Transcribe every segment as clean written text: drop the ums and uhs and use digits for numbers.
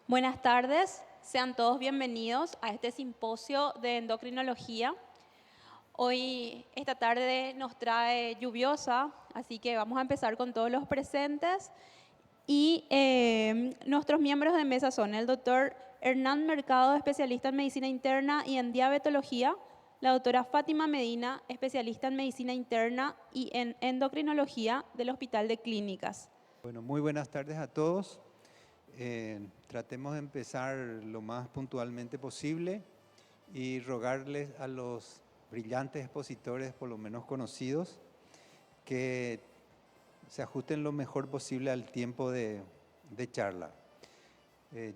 Buenas tardes, sean todos bienvenidos a este simposio de endocrinología. Hoy, esta tarde nos trae lluviosa, así que vamos a empezar con todos los presentes. Y nuestros miembros de mesa son el doctor Hernán Mercado, especialista en medicina interna y en diabetología, la doctora Fátima Medina, especialista en medicina interna y en endocrinología del Hospital de Clínicas. Bueno, muy buenas tardes a todos. Tratemos de empezar lo más puntualmente posible y rogarles a los brillantes expositores, por lo menos conocidos, que se ajusten lo mejor posible al tiempo de charla.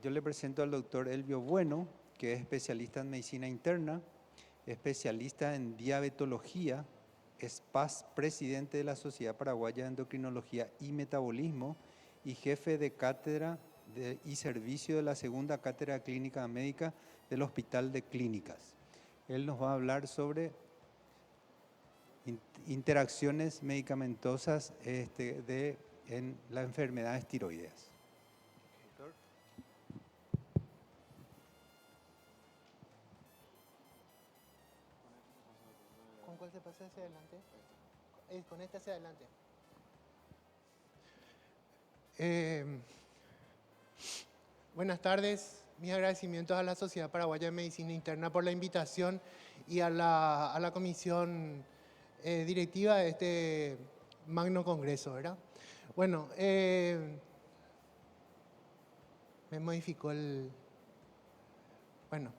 Yo le presento al doctor Elvio Bueno, que es especialista en medicina interna, especialista en diabetología, es presidente de la Sociedad Paraguaya de Endocrinología y Metabolismo y jefe de cátedra y servicio de la segunda cátedra clínica médica del Hospital de Clínicas. Él nos va a hablar sobre interacciones medicamentosas en las enfermedades tiroideas. ¿Con cuál se pasa hacia adelante? Con este hacia adelante. Buenas tardes, mis agradecimientos a la Sociedad Paraguaya de Medicina Interna por la invitación y a la comisión directiva de este magno congreso, ¿verdad? Bueno, me modificó bueno,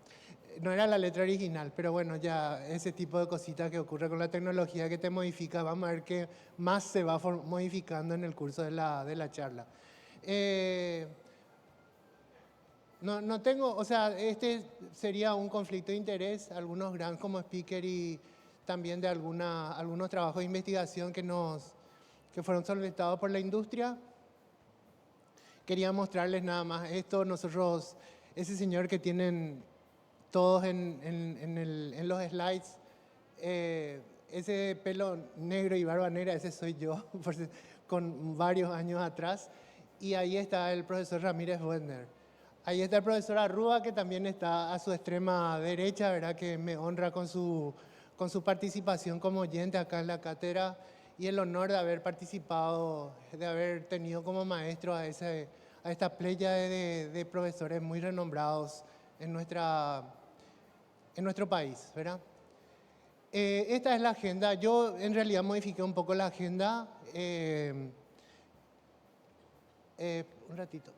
no era la letra original, pero bueno, ya ese tipo de cositas que ocurre con la tecnología que te modifica, vamos a ver qué más se va modificando en el curso de la charla. No tengo, o sea, este sería un conflicto de interés, algunos grants como speaker y también de algunos trabajos de investigación que fueron solicitados por la industria. Quería mostrarles nada más esto. Nosotros, ese señor que tienen todos en los slides, ese pelo negro y barba negra, ese soy yo, con varios años atrás. Y ahí está el profesor Ramírez Wendner. Ahí está el profesor Arrúa, que también está a su extrema derecha, ¿verdad? Que me honra con su participación como oyente acá en la cátedra y el honor de haber participado, de haber tenido como maestro a esta playa de profesores muy renombrados en nuestro país, ¿verdad? Esta es la agenda. Yo en realidad modifiqué un poco la agenda. Un ratito.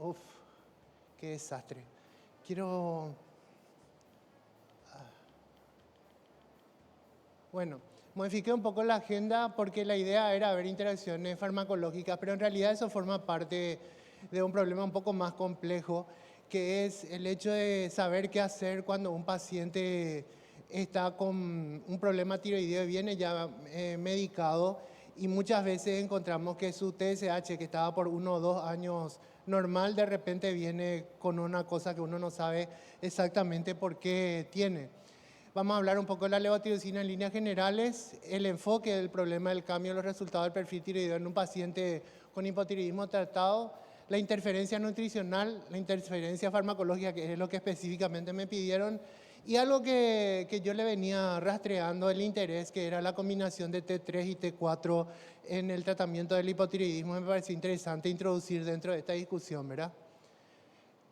Uf, qué desastre. Bueno, modifiqué un poco la agenda porque la idea era ver interacciones farmacológicas, pero en realidad eso forma parte de un problema un poco más complejo, que es el hecho de saber qué hacer cuando un paciente está con un problema tiroideo y viene ya medicado, y muchas veces encontramos que su TSH, que estaba por 1 o 2 años normal, de repente viene con una cosa que uno no sabe exactamente por qué tiene. Vamos a hablar un poco de la levotiroxina en líneas generales, el enfoque del problema del cambio de los resultados del perfil tiroideo en un paciente con hipotiroidismo tratado, la interferencia nutricional, la interferencia farmacológica, que es lo que específicamente me pidieron, y algo que yo le venía rastreando el interés, que era la combinación de T3 y T4 en el tratamiento del hipotiroidismo. Me pareció interesante introducir dentro de esta discusión, ¿verdad?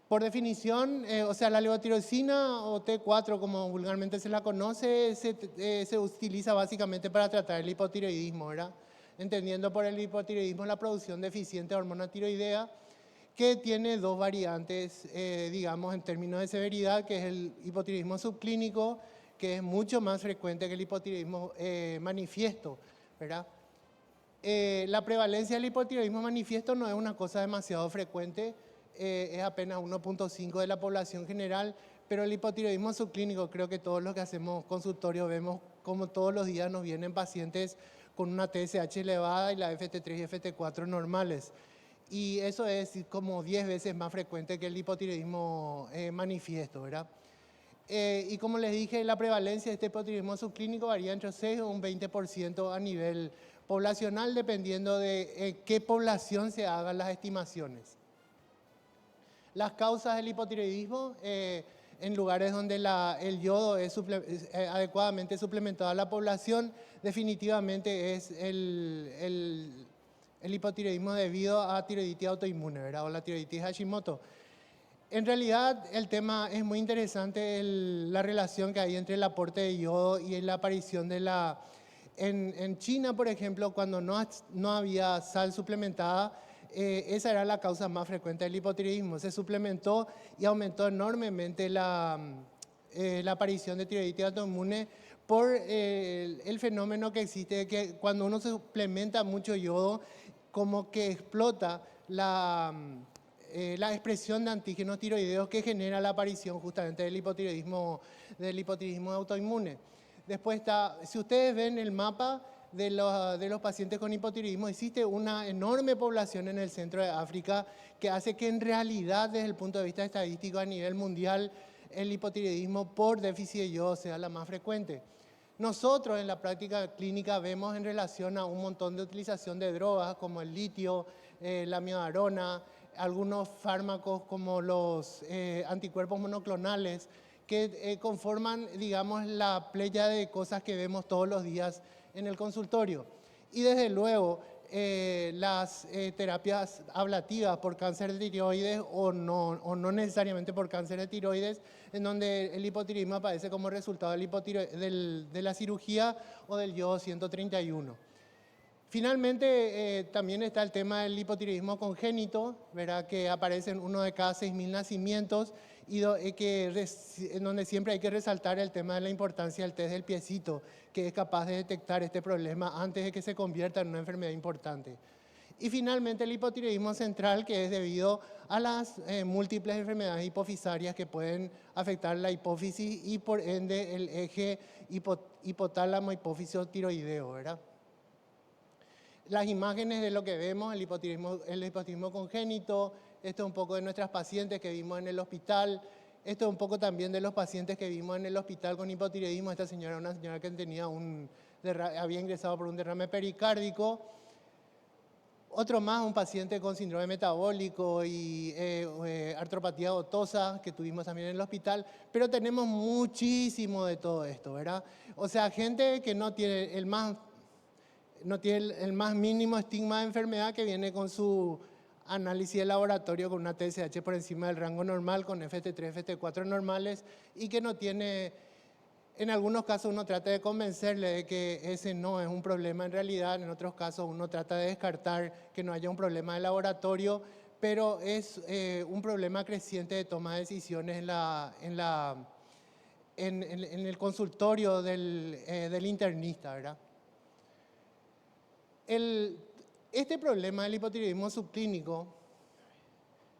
Por definición, o sea, la levotiroxina o T4, como vulgarmente se la conoce, se utiliza básicamente para tratar el hipotiroidismo, ¿verdad? Entendiendo por el hipotiroidismo la producción deficiente de hormona tiroidea, que tiene dos variantes, digamos, en términos de severidad, que es el hipotiroidismo subclínico, que es mucho más frecuente que el hipotiroidismo manifiesto, ¿verdad? La prevalencia del hipotiroidismo manifiesto no es una cosa demasiado frecuente, es apenas 1.5 de la población general, pero el hipotiroidismo subclínico, creo que todos los que hacemos consultorio vemos como todos los días nos vienen pacientes con una TSH elevada y la FT3 y FT4 normales. Y eso es como 10 veces más frecuente que el hipotiroidismo manifiesto, ¿verdad? Y como les dije, la prevalencia de este hipotiroidismo subclínico varía entre 6 o un 20% a nivel poblacional dependiendo de qué población se hagan las estimaciones. Las causas del hipotiroidismo, en lugares donde el yodo es adecuadamente suplementado a la población, definitivamente es el hipotiroidismo debido a tiroiditis autoinmune, ¿verdad? O la tiroiditis Hashimoto. En realidad, el tema es muy interesante, la relación que hay entre el aporte de yodo y la aparición de la... En China, por ejemplo, cuando no había sal suplementada, esa era la causa más frecuente del hipotiroidismo. Se suplementó y aumentó enormemente la aparición de tiroiditis autoinmune por el fenómeno que existe de que cuando uno se suplementa mucho yodo, como que explota la expresión de antígenos tiroideos que genera la aparición justamente del hipotiroidismo autoinmune. Después está, si ustedes ven el mapa de los pacientes con hipotiroidismo, existe una enorme población en el centro de África que hace que en realidad, desde el punto de vista estadístico a nivel mundial, el hipotiroidismo por déficit de yodo sea la más frecuente. Nosotros en la práctica clínica vemos en relación a un montón de utilización de drogas como el litio, la amiodarona, algunos fármacos como los anticuerpos monoclonales, que conforman, digamos, la playa de cosas que vemos todos los días en el consultorio. Y desde luego, las terapias ablativas por cáncer de tiroides o no necesariamente por cáncer de tiroides, en donde el hipotiroidismo aparece como resultado de la cirugía o del yodo 131. Finalmente, también está el tema del hipotiroidismo congénito, ¿verdad? Que aparece en 1 de cada 6.000 nacimientos y en donde siempre hay que resaltar el tema de la importancia del test del piecito, que es capaz de detectar este problema antes de que se convierta en una enfermedad importante. Y finalmente el hipotiroidismo central, que es debido a las múltiples enfermedades hipofisarias que pueden afectar la hipófisis y por ende el eje hipotálamo-hipófisis tiroideo, ¿verdad? Las imágenes de lo que vemos, el hipotiroidismo congénito, esto es un poco de nuestras pacientes que vimos en el hospital, esto es un poco también de los pacientes que vimos en el hospital con hipotiroidismo. Esta señora era una señora que había ingresado por un derrame pericárdico. Otro más, un paciente con síndrome metabólico y artropatía gotosa que tuvimos también en el hospital, pero tenemos muchísimo de todo esto, ¿verdad? O sea, gente que no tiene el más mínimo estigma de enfermedad, que viene con su análisis de laboratorio con una TSH por encima del rango normal, con FT3, FT4 normales, y que no tiene, en algunos casos uno trata de convencerle de que ese no es un problema en realidad, en otros casos uno trata de descartar que no haya un problema de laboratorio, pero es un problema creciente de toma de decisiones en el consultorio del internista, ¿verdad? Este problema del hipotiroidismo subclínico,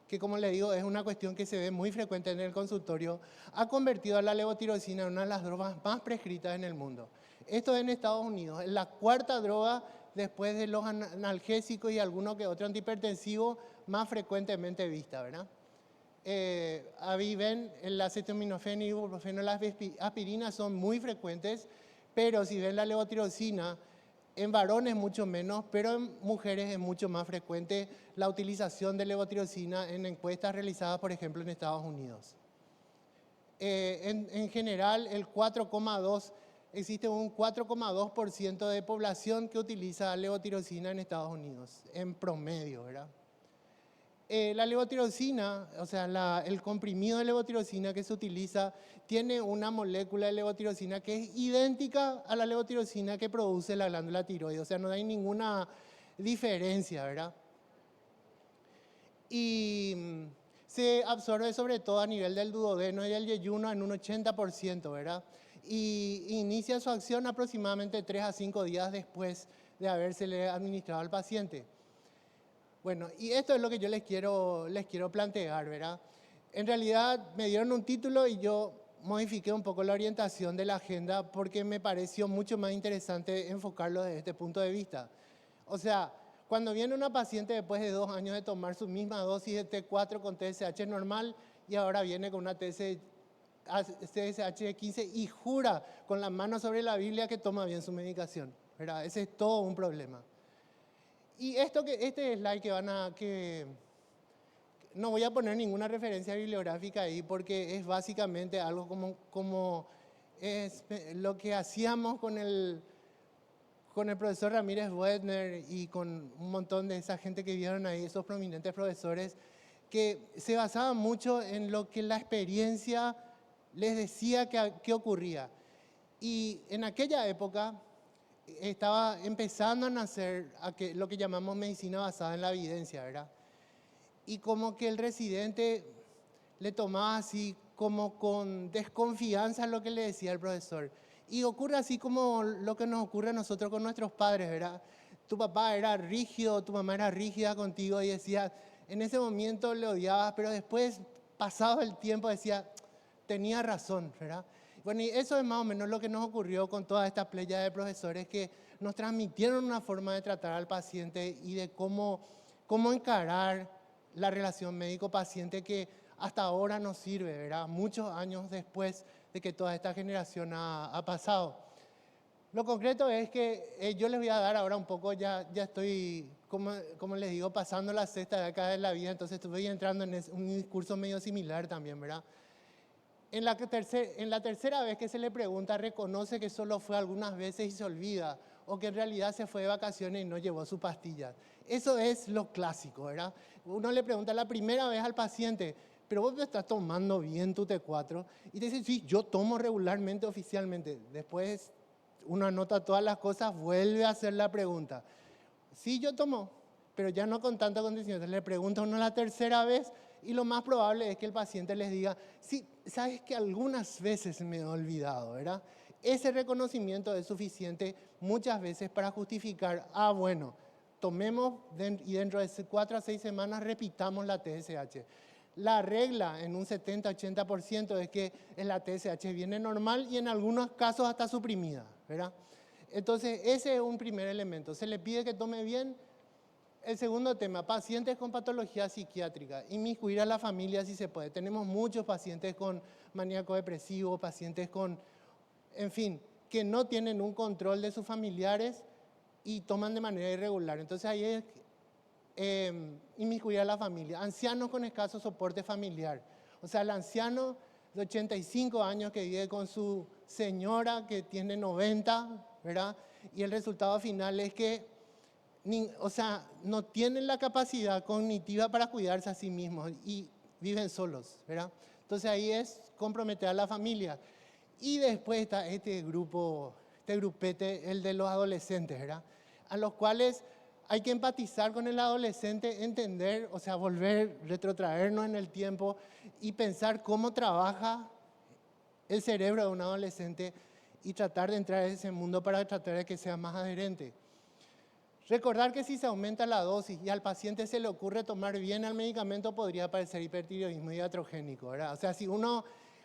que como le digo es una cuestión que se ve muy frecuente en el consultorio, ha convertido a la levotiroxina en una de las drogas más prescritas en el mundo. Esto en Estados Unidos, es la 4ª droga después de los analgésicos y alguno que otro antihipertensivo más frecuentemente vista, ¿verdad? Ahí ven, el acetaminofén, ibuprofeno, las aspirinas son muy frecuentes, pero si ven la levotiroxina, en varones mucho menos, pero en mujeres es mucho más frecuente la utilización de levotiroxina en encuestas realizadas, por ejemplo, en Estados Unidos. En general, existe un 4,2% de población que utiliza levotiroxina en Estados Unidos, en promedio, ¿verdad? La levotiroxina, o sea, el comprimido de levotiroxina que se utiliza, tiene una molécula de levotiroxina que es idéntica a la levotiroxina que produce la glándula tiroides, o sea, no hay ninguna diferencia, ¿verdad? Y se absorbe sobre todo a nivel del duodeno y del yeyuno en un 80%, ¿verdad? Y inicia su acción aproximadamente 3 a 5 días después de habérsele administrado al paciente. Bueno, y esto es lo que yo les quiero plantear, ¿verdad? En realidad me dieron un título y yo modifiqué un poco la orientación de la agenda porque me pareció mucho más interesante enfocarlo desde este punto de vista. O sea, cuando viene una paciente después de 2 años de tomar su misma dosis de T4 con TSH normal y ahora viene con una TSH de 15 y jura con la mano sobre la Biblia que toma bien su medicación. ¿verdad? Ese es todo un problema. Y este slide que no voy a poner ninguna referencia bibliográfica ahí porque es básicamente algo como es lo que hacíamos con el profesor Ramírez Buettner y con un montón de esa gente que vieron ahí, esos prominentes profesores, que se basaban mucho en lo que la experiencia les decía que ocurría. Y en aquella época estaba empezando a nacer lo que llamamos medicina basada en la evidencia, ¿verdad? Y como que el residente le tomaba así como con desconfianza lo que le decía el profesor. Y ocurre así como lo que nos ocurre a nosotros con nuestros padres, ¿verdad? Tu papá era rígido, tu mamá era rígida contigo y decía, en ese momento le odiabas, pero después, pasado el tiempo, decía, tenía razón, ¿verdad? Bueno, y eso es más o menos lo que nos ocurrió con toda esta playa de profesores que nos transmitieron una forma de tratar al paciente y de cómo encarar la relación médico-paciente que hasta ahora nos sirve, ¿verdad? Muchos años después de que toda esta generación ha pasado. Lo concreto es que yo les voy a dar ahora un poco, ya estoy, como les digo, pasando la sexta década de la vida, entonces estoy entrando en un discurso medio similar también, ¿verdad? En la tercera vez que se le pregunta, reconoce que solo fue algunas veces y se olvida, o que en realidad se fue de vacaciones y no llevó su pastilla. Eso es lo clásico, ¿verdad? Uno le pregunta la primera vez al paciente, pero vos estás tomando bien tu T4, y te dice, sí, yo tomo regularmente, oficialmente. Después uno anota todas las cosas, vuelve a hacer la pregunta. Sí, yo tomo, pero ya no con tanta condición. Le pregunta uno la tercera vez y lo más probable es que el paciente les diga, sí, sabes que algunas veces me he olvidado, ¿verdad? Ese reconocimiento es suficiente muchas veces para justificar, bueno, tomemos y dentro de 4 a 6 semanas repitamos la TSH. La regla en un 70-80% es que la TSH viene normal y en algunos casos hasta suprimida, ¿verdad? Entonces, ese es un primer elemento. Se le pide que tome bien. El segundo tema, pacientes con patología psiquiátrica, inmiscuir a la familia si se puede. Tenemos muchos pacientes con maníaco depresivo, pacientes con, en fin, que no tienen un control de sus familiares y toman de manera irregular. Entonces ahí es inmiscuir a la familia. Ancianos con escaso soporte familiar. O sea, el anciano de 85 años que vive con su señora que tiene 90, ¿verdad? Y el resultado final es que no tienen la capacidad cognitiva para cuidarse a sí mismos y viven solos, ¿verdad? Entonces ahí es comprometer a la familia. Y después está este grupete, el de los adolescentes, ¿verdad? A los cuales hay que empatizar con el adolescente, entender, o sea, retrotraernos en el tiempo y pensar cómo trabaja el cerebro de un adolescente y tratar de entrar en ese mundo para tratar de que sea más adherente. Recordar que si se aumenta la dosis y al paciente se le ocurre tomar bien el medicamento, podría aparecer hipertiroidismo iatrogénico, ¿verdad? O sea, si uno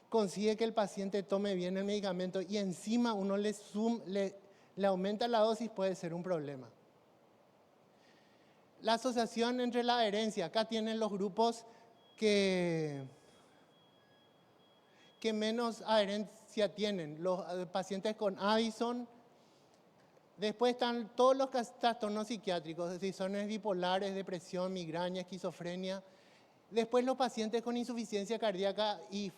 consigue que el paciente tome bien el medicamento y encima uno le aumenta la dosis, puede ser un problema. La asociación entre la adherencia, acá tienen los grupos que menos adherencia tienen, los pacientes con Addison. Después están todos los trastornos psiquiátricos, decisiones bipolares, depresión, migraña, esquizofrenia. Después los pacientes con insuficiencia cardíaca y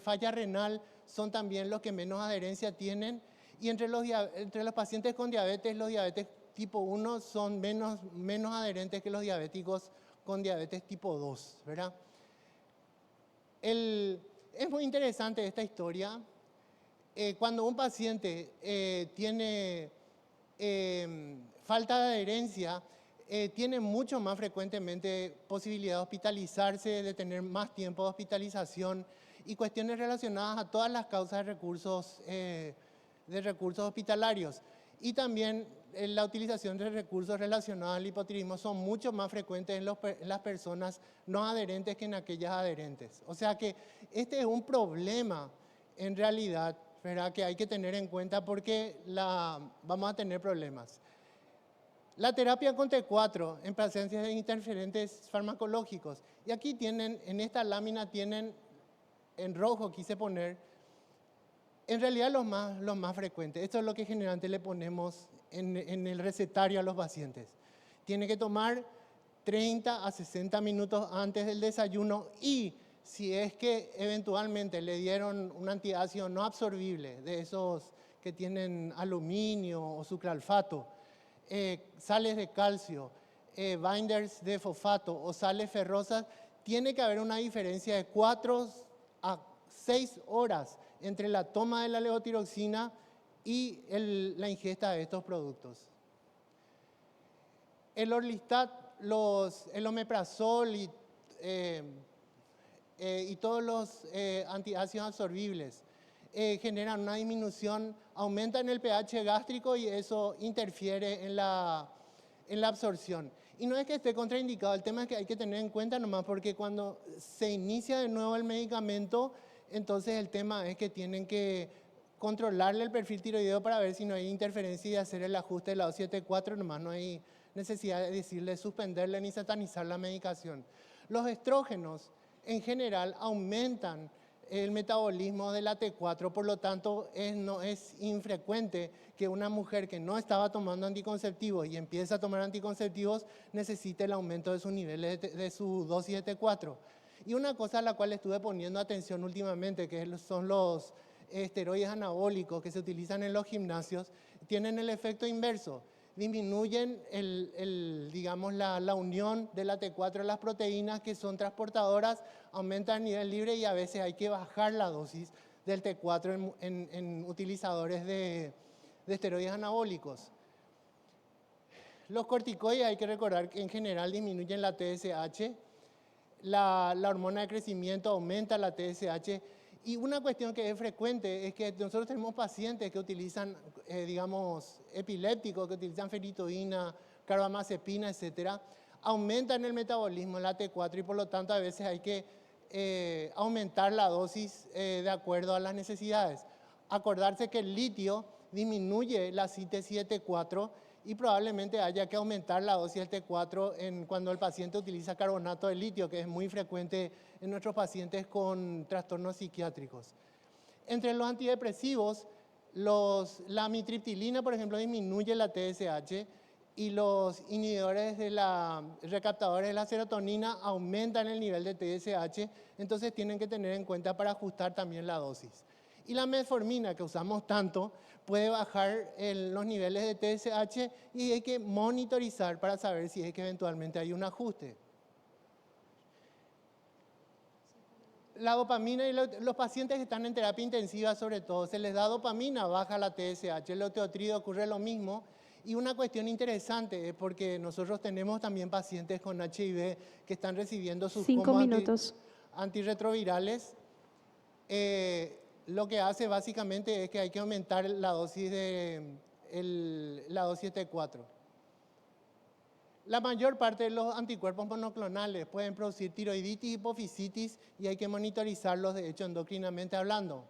falla renal son también los que menos adherencia tienen. Y entre los pacientes con diabetes, los diabetes tipo 1 son menos adherentes que los diabéticos con diabetes tipo 2, ¿verdad? Es muy interesante esta historia. Cuando un paciente tiene falta de adherencia, tiene mucho más frecuentemente posibilidad de hospitalizarse, de tener más tiempo de hospitalización y cuestiones relacionadas a todas las causas de recursos hospitalarios. Y también la utilización de recursos relacionados al hipotiroidismo son mucho más frecuentes en las personas no adherentes que en aquellas adherentes. O sea que este es un problema en realidad, ¿verdad?, que hay que tener en cuenta porque vamos a tener problemas. La terapia con T4 en presencia de interferentes farmacológicos. Y aquí en esta lámina tienen, en rojo quise poner, en realidad los más frecuentes. Esto es lo que generalmente le ponemos en el recetario a los pacientes. Tiene que tomar 30 a 60 minutos antes del desayuno y si es que eventualmente le dieron un antiácido no absorbible, de esos que tienen aluminio o sucralfato, sales de calcio, binders de fosfato o sales ferrosas, tiene que haber una diferencia de 4 a 6 horas entre la toma de la levotiroxina y la ingesta de estos productos. El Orlistat, el omeprazol y todos los antiácidos absorbibles generan una disminución, aumentan el pH gástrico y eso interfiere en la absorción. Y no es que esté contraindicado, el tema es que hay que tener en cuenta nomás porque cuando se inicia de nuevo el medicamento, entonces el tema es que tienen que controlarle el perfil tiroideo para ver si no hay interferencia y hacer el ajuste de la dosis de T4, nomás no hay necesidad de decirle suspenderle ni satanizar la medicación. Los estrógenos en general aumentan el metabolismo de la T4, por lo tanto no es infrecuente que una mujer que no estaba tomando anticonceptivos y empieza a tomar anticonceptivos necesite el aumento de sus niveles de su dosis de T4. Y una cosa a la cual estuve poniendo atención últimamente, que son los esteroides anabólicos que se utilizan en los gimnasios, tienen el efecto inverso. Disminuyen digamos, la unión de la T4 a las proteínas que son transportadoras, aumentan el nivel libre y a veces hay que bajar la dosis del T4 en utilizadores de esteroides anabólicos. Los corticoides hay que recordar que en general disminuyen la TSH, la hormona de crecimiento aumenta la TSH. Y una cuestión que es frecuente es que nosotros tenemos pacientes que utilizan, digamos, epilépticos, que utilizan ferritina, carbamazepina, etcétera, aumentan el metabolismo en la T4 y por lo tanto a veces hay que aumentar la dosis de acuerdo a las necesidades. Acordarse que el litio disminuye la síntesis de T4 y probablemente haya que aumentar la dosis del T4 cuando el paciente utiliza carbonato de litio, que es muy frecuente en nuestros pacientes con trastornos psiquiátricos. Entre los antidepresivos, la amitriptilina, por ejemplo, disminuye la TSH y los inhibidores recaptadores de la serotonina aumentan el nivel de TSH, entonces tienen que tener en cuenta para ajustar también la dosis. Y la metformina, que usamos tanto, puede bajar los niveles de TSH y hay que monitorizar para saber si es que eventualmente hay un ajuste. La dopamina y los pacientes que están en terapia intensiva sobre todo, se les da dopamina, baja la TSH, el oteotrido ocurre lo mismo. Y una cuestión interesante es porque nosotros tenemos también pacientes con HIV que están recibiendo sus 5 minutos. antirretrovirales. Lo que hace básicamente es que hay que aumentar la dosis de T4. La mayor parte de los anticuerpos monoclonales pueden producir tiroiditis y hipofisitis y hay que monitorizarlos, de hecho, endocrinamente hablando.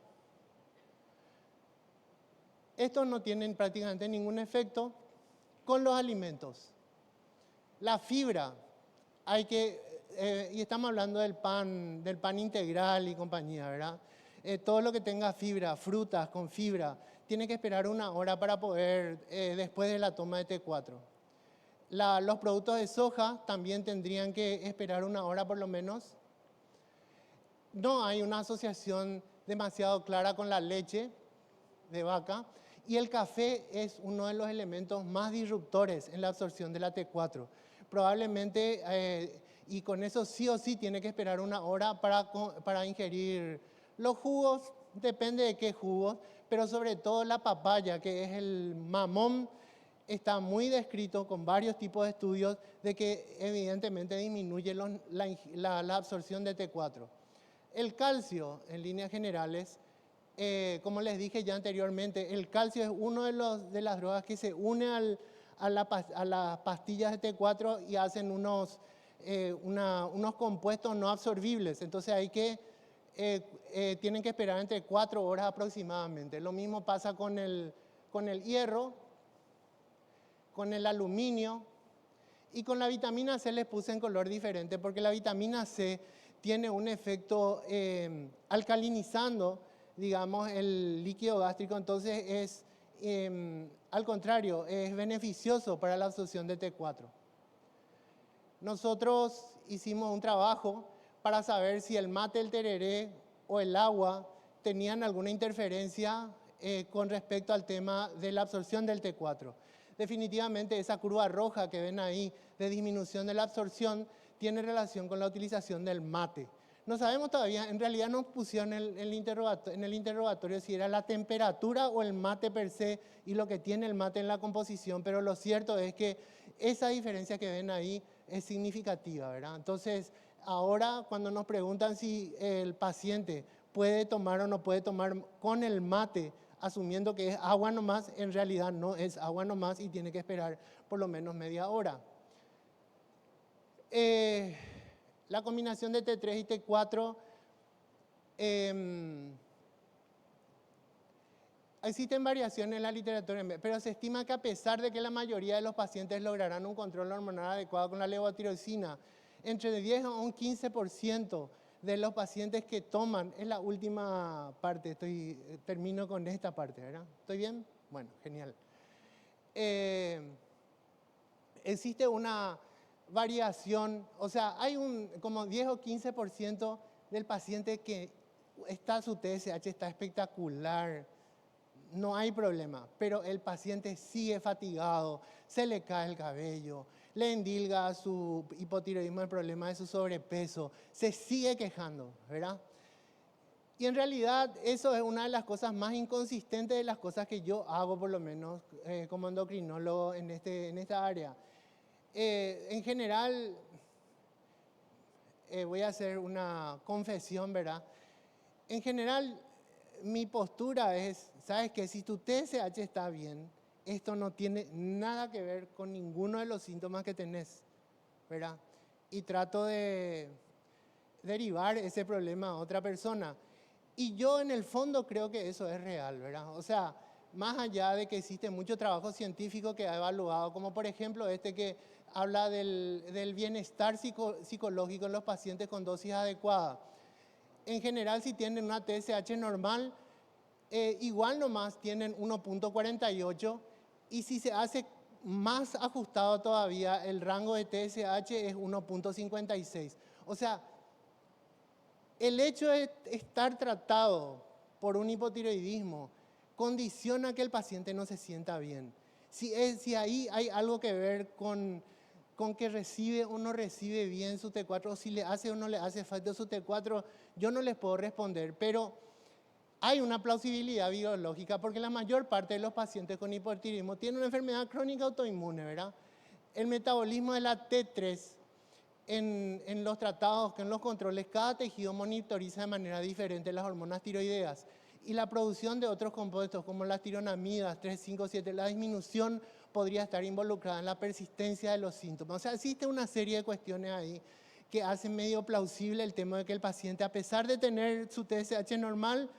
Estos no tienen prácticamente ningún efecto con los alimentos. La fibra, y estamos hablando del pan integral y compañía, ¿verdad? Todo lo que tenga fibra, frutas con fibra, tiene que esperar 1 hora para poder, después de la toma de T4. Los productos de soja también tendrían que esperar 1 hora por lo menos. No hay una asociación demasiado clara con la leche de vaca y el café es uno de los elementos más disruptores en la absorción de la T4. Probablemente, y con eso sí o sí tiene que esperar 1 hora para ingerir los jugos, depende de qué jugos, pero sobre todo la papaya, que es el mamón, está muy descrito con varios tipos de estudios de que evidentemente disminuye la absorción de T4. El calcio, en líneas generales, como les dije ya anteriormente, el calcio es uno de las drogas que se une a las pastillas de T4 y hacen unos compuestos no absorbibles. Entonces tienen que esperar entre 4 horas aproximadamente. Lo mismo pasa con el hierro, con el aluminio y con la vitamina C les puse en color diferente porque la vitamina C tiene un efecto alcalinizando, digamos, el líquido gástrico, entonces es al contrario, es beneficioso para la absorción de T4. Nosotros hicimos un trabajo para saber si el mate, el tereré o el agua tenían alguna interferencia con respecto al tema de la absorción del T4. Definitivamente esa curva roja que ven ahí de disminución de la absorción tiene relación con la utilización del mate. No sabemos todavía, en realidad nos pusieron en el interrogatorio si era la temperatura o el mate per se y lo que tiene el mate en la composición, pero lo cierto es que esa diferencia que ven ahí es significativa, ¿verdad? Entonces, ahora cuando nos preguntan si el paciente puede tomar o no puede tomar con el mate, asumiendo que es agua nomás, en realidad no es agua nomás y tiene que esperar por lo menos media hora. La combinación de T3 y T4, existen variaciones en la literatura, pero se estima que a pesar de que la mayoría de los pacientes lograrán un control hormonal adecuado con la levotiroxina, entre 10 a un 15% de los pacientes que toman, es la última parte, termino con esta parte, ¿verdad? ¿Estoy bien? Bueno, genial. Existe una variación, o sea, hay como 10 o 15% del paciente que su TSH está espectacular, no hay problema, pero el paciente sigue fatigado, se le cae el cabello, le endilga su hipotiroidismo, el problema de su sobrepeso, se sigue quejando, ¿verdad? Y en realidad eso es una de las cosas más inconsistentes de las cosas que yo hago, por lo menos como endocrinólogo en esta área. En general, voy a hacer una confesión, ¿verdad? En general, mi postura es, ¿sabes qué? Si tu TSH está bien, esto no tiene nada que ver con ninguno de los síntomas que tenés, ¿verdad? Y trato de derivar ese problema a otra persona. Y yo en el fondo creo que eso es real, ¿verdad? O sea, más allá de que existe mucho trabajo científico que ha evaluado, como por ejemplo este que habla del bienestar psicológico en los pacientes con dosis adecuada. En general, si tienen una TSH normal, igual nomás tienen 1.48 y si se hace más ajustado todavía, el rango de TSH es 1.56. O sea, el hecho de estar tratado por un hipotiroidismo condiciona que el paciente no se sienta bien. Si ahí hay algo que ver con que recibe o no recibe bien su T4, o si le hace o no le hace falta su T4, yo no les puedo responder, pero hay una plausibilidad biológica porque la mayor parte de los pacientes con hipotiroidismo tienen una enfermedad crónica autoinmune, ¿verdad? El metabolismo de la T3 en los tratados, en los controles, cada tejido monitoriza de manera diferente las hormonas tiroideas y la producción de otros compuestos como las tironamidas, 3, 5, 7, la disminución podría estar involucrada en la persistencia de los síntomas. O sea, existe una serie de cuestiones ahí que hacen medio plausible el tema de que el paciente, a pesar de tener su TSH normal,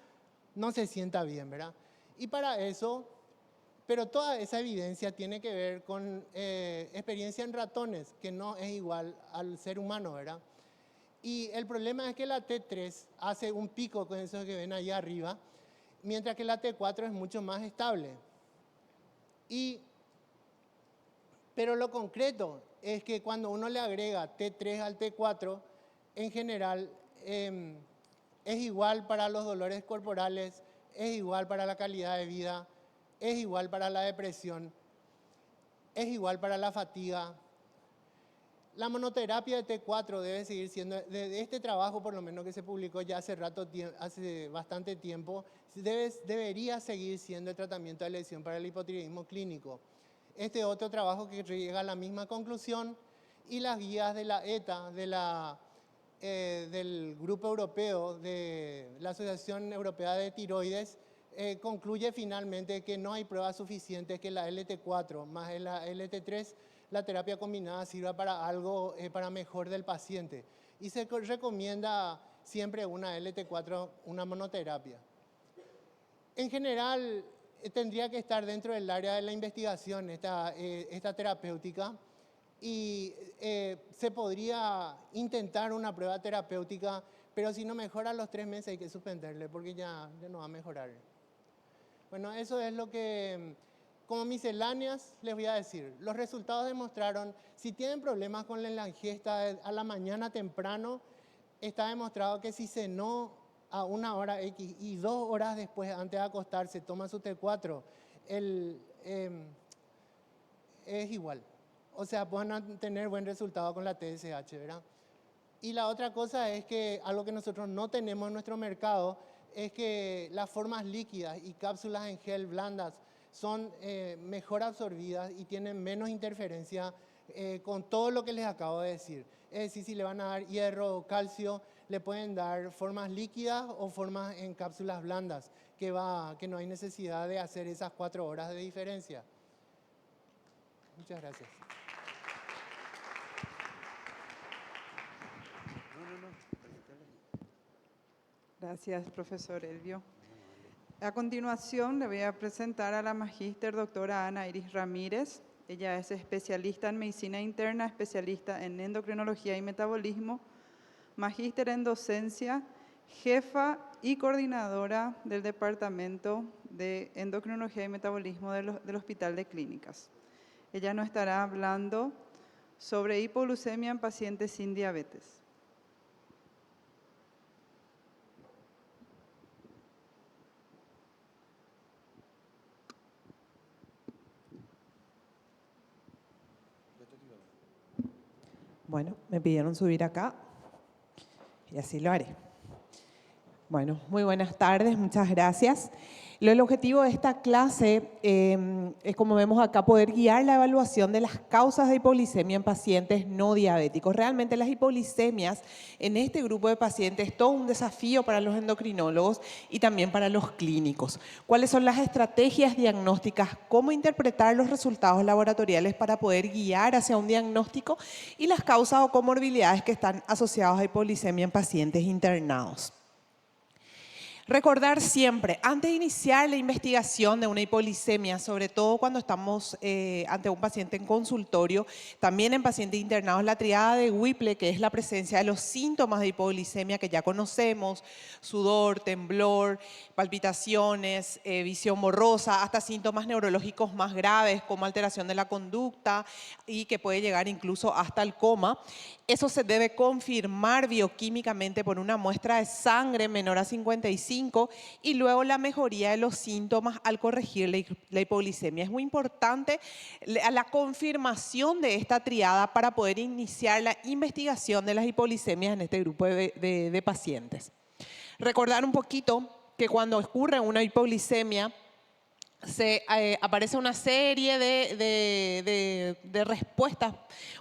no se sienta bien, ¿verdad? Y para eso, pero toda esa evidencia tiene que ver con experiencia en ratones, que no es igual al ser humano, ¿verdad? Y el problema es que la T3 hace un pico con eso que ven ahí arriba, mientras que la T4 es mucho más estable. Pero lo concreto es que cuando uno le agrega T3 al T4, en general es igual para los dolores corporales, es igual para la calidad de vida, es igual para la depresión, es igual para la fatiga. La monoterapia de T4 debe seguir siendo, de este trabajo por lo menos que se publicó ya hace bastante tiempo, debería seguir siendo el tratamiento de elección para el hipotiroidismo clínico. Este otro trabajo que llega a la misma conclusión y las guías de la ETA, del Grupo Europeo, de la Asociación Europea de Tiroides, concluye finalmente que no hay pruebas suficientes que la LT4 más la LT3, la terapia combinada sirva para algo, para mejor del paciente. Y se recomienda siempre una LT4, una monoterapia. En general, tendría que estar dentro del área de la investigación esta terapéutica y se podría intentar una prueba terapéutica, pero si no mejora a los 3 meses hay que suspenderle porque ya no va a mejorar. Bueno, eso es lo que, como misceláneas, les voy a decir. Los resultados demostraron, si tienen problemas con la ingesta a la mañana temprano, está demostrado que si cenó a 1 hora X y 2 horas después, antes de acostarse, toma su T4, es igual. O sea, pueden tener buen resultado con la TSH, ¿verdad? Y la otra cosa es que algo que nosotros no tenemos en nuestro mercado es que las formas líquidas y cápsulas en gel blandas son mejor absorbidas y tienen menos interferencia con todo lo que les acabo de decir. Es decir, si le van a dar hierro o calcio, le pueden dar formas líquidas o formas en cápsulas blandas, que no hay necesidad de hacer esas 4 horas de diferencia. Muchas gracias. Gracias, profesor Elvio. A continuación, le voy a presentar a la magíster doctora Ana Iris Ramírez. Ella es especialista en medicina interna, especialista en endocrinología y metabolismo, magíster en docencia, jefa y coordinadora del Departamento de Endocrinología y Metabolismo del Hospital de Clínicas. Ella nos estará hablando sobre hipoglucemia en pacientes sin diabetes. Bueno, me pidieron subir acá y así lo haré. Bueno, muy buenas tardes, muchas gracias. El objetivo de esta clase es, como vemos acá, poder guiar la evaluación de las causas de hipoglicemia en pacientes no diabéticos. Realmente las hipoglicemias en este grupo de pacientes es todo un desafío para los endocrinólogos y también para los clínicos. ¿Cuáles son las estrategias diagnósticas? ¿Cómo interpretar los resultados laboratoriales para poder guiar hacia un diagnóstico? Y las causas o comorbilidades que están asociadas a hipoglicemia en pacientes internados. Recordar siempre, antes de iniciar la investigación de una hipoglicemia, sobre todo cuando estamos ante un paciente en consultorio, también en pacientes internados, la triada de Whipple, que es la presencia de los síntomas de hipoglicemia que ya conocemos, sudor, temblor, palpitaciones, visión borrosa, hasta síntomas neurológicos más graves como alteración de la conducta y que puede llegar incluso hasta el coma. Eso se debe confirmar bioquímicamente por una muestra de sangre menor a 55 y luego la mejoría de los síntomas al corregir la hipoglicemia. Es muy importante la confirmación de esta triada para poder iniciar la investigación de las hipoglicemias en este grupo de pacientes. Recordar un poquito que cuando ocurre una hipoglicemia, aparece una serie de respuestas.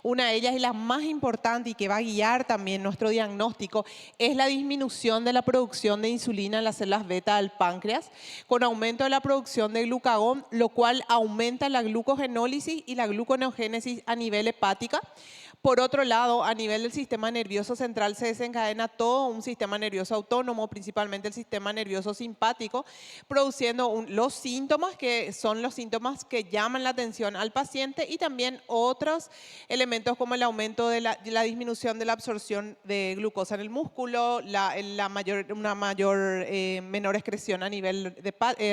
Una de ellas y la más importante y que va a guiar también nuestro diagnóstico es la disminución de la producción de insulina en las células beta del páncreas con aumento de la producción de glucagón, lo cual aumenta la glucogenólisis y la gluconeogénesis a nivel hepática. Por otro lado, a nivel del sistema nervioso central se desencadena todo un sistema nervioso autónomo, principalmente el sistema nervioso simpático, produciendo los síntomas que son los síntomas que llaman la atención al paciente y también otros elementos como el aumento de la disminución de la absorción de glucosa en el músculo, menor excreción a nivel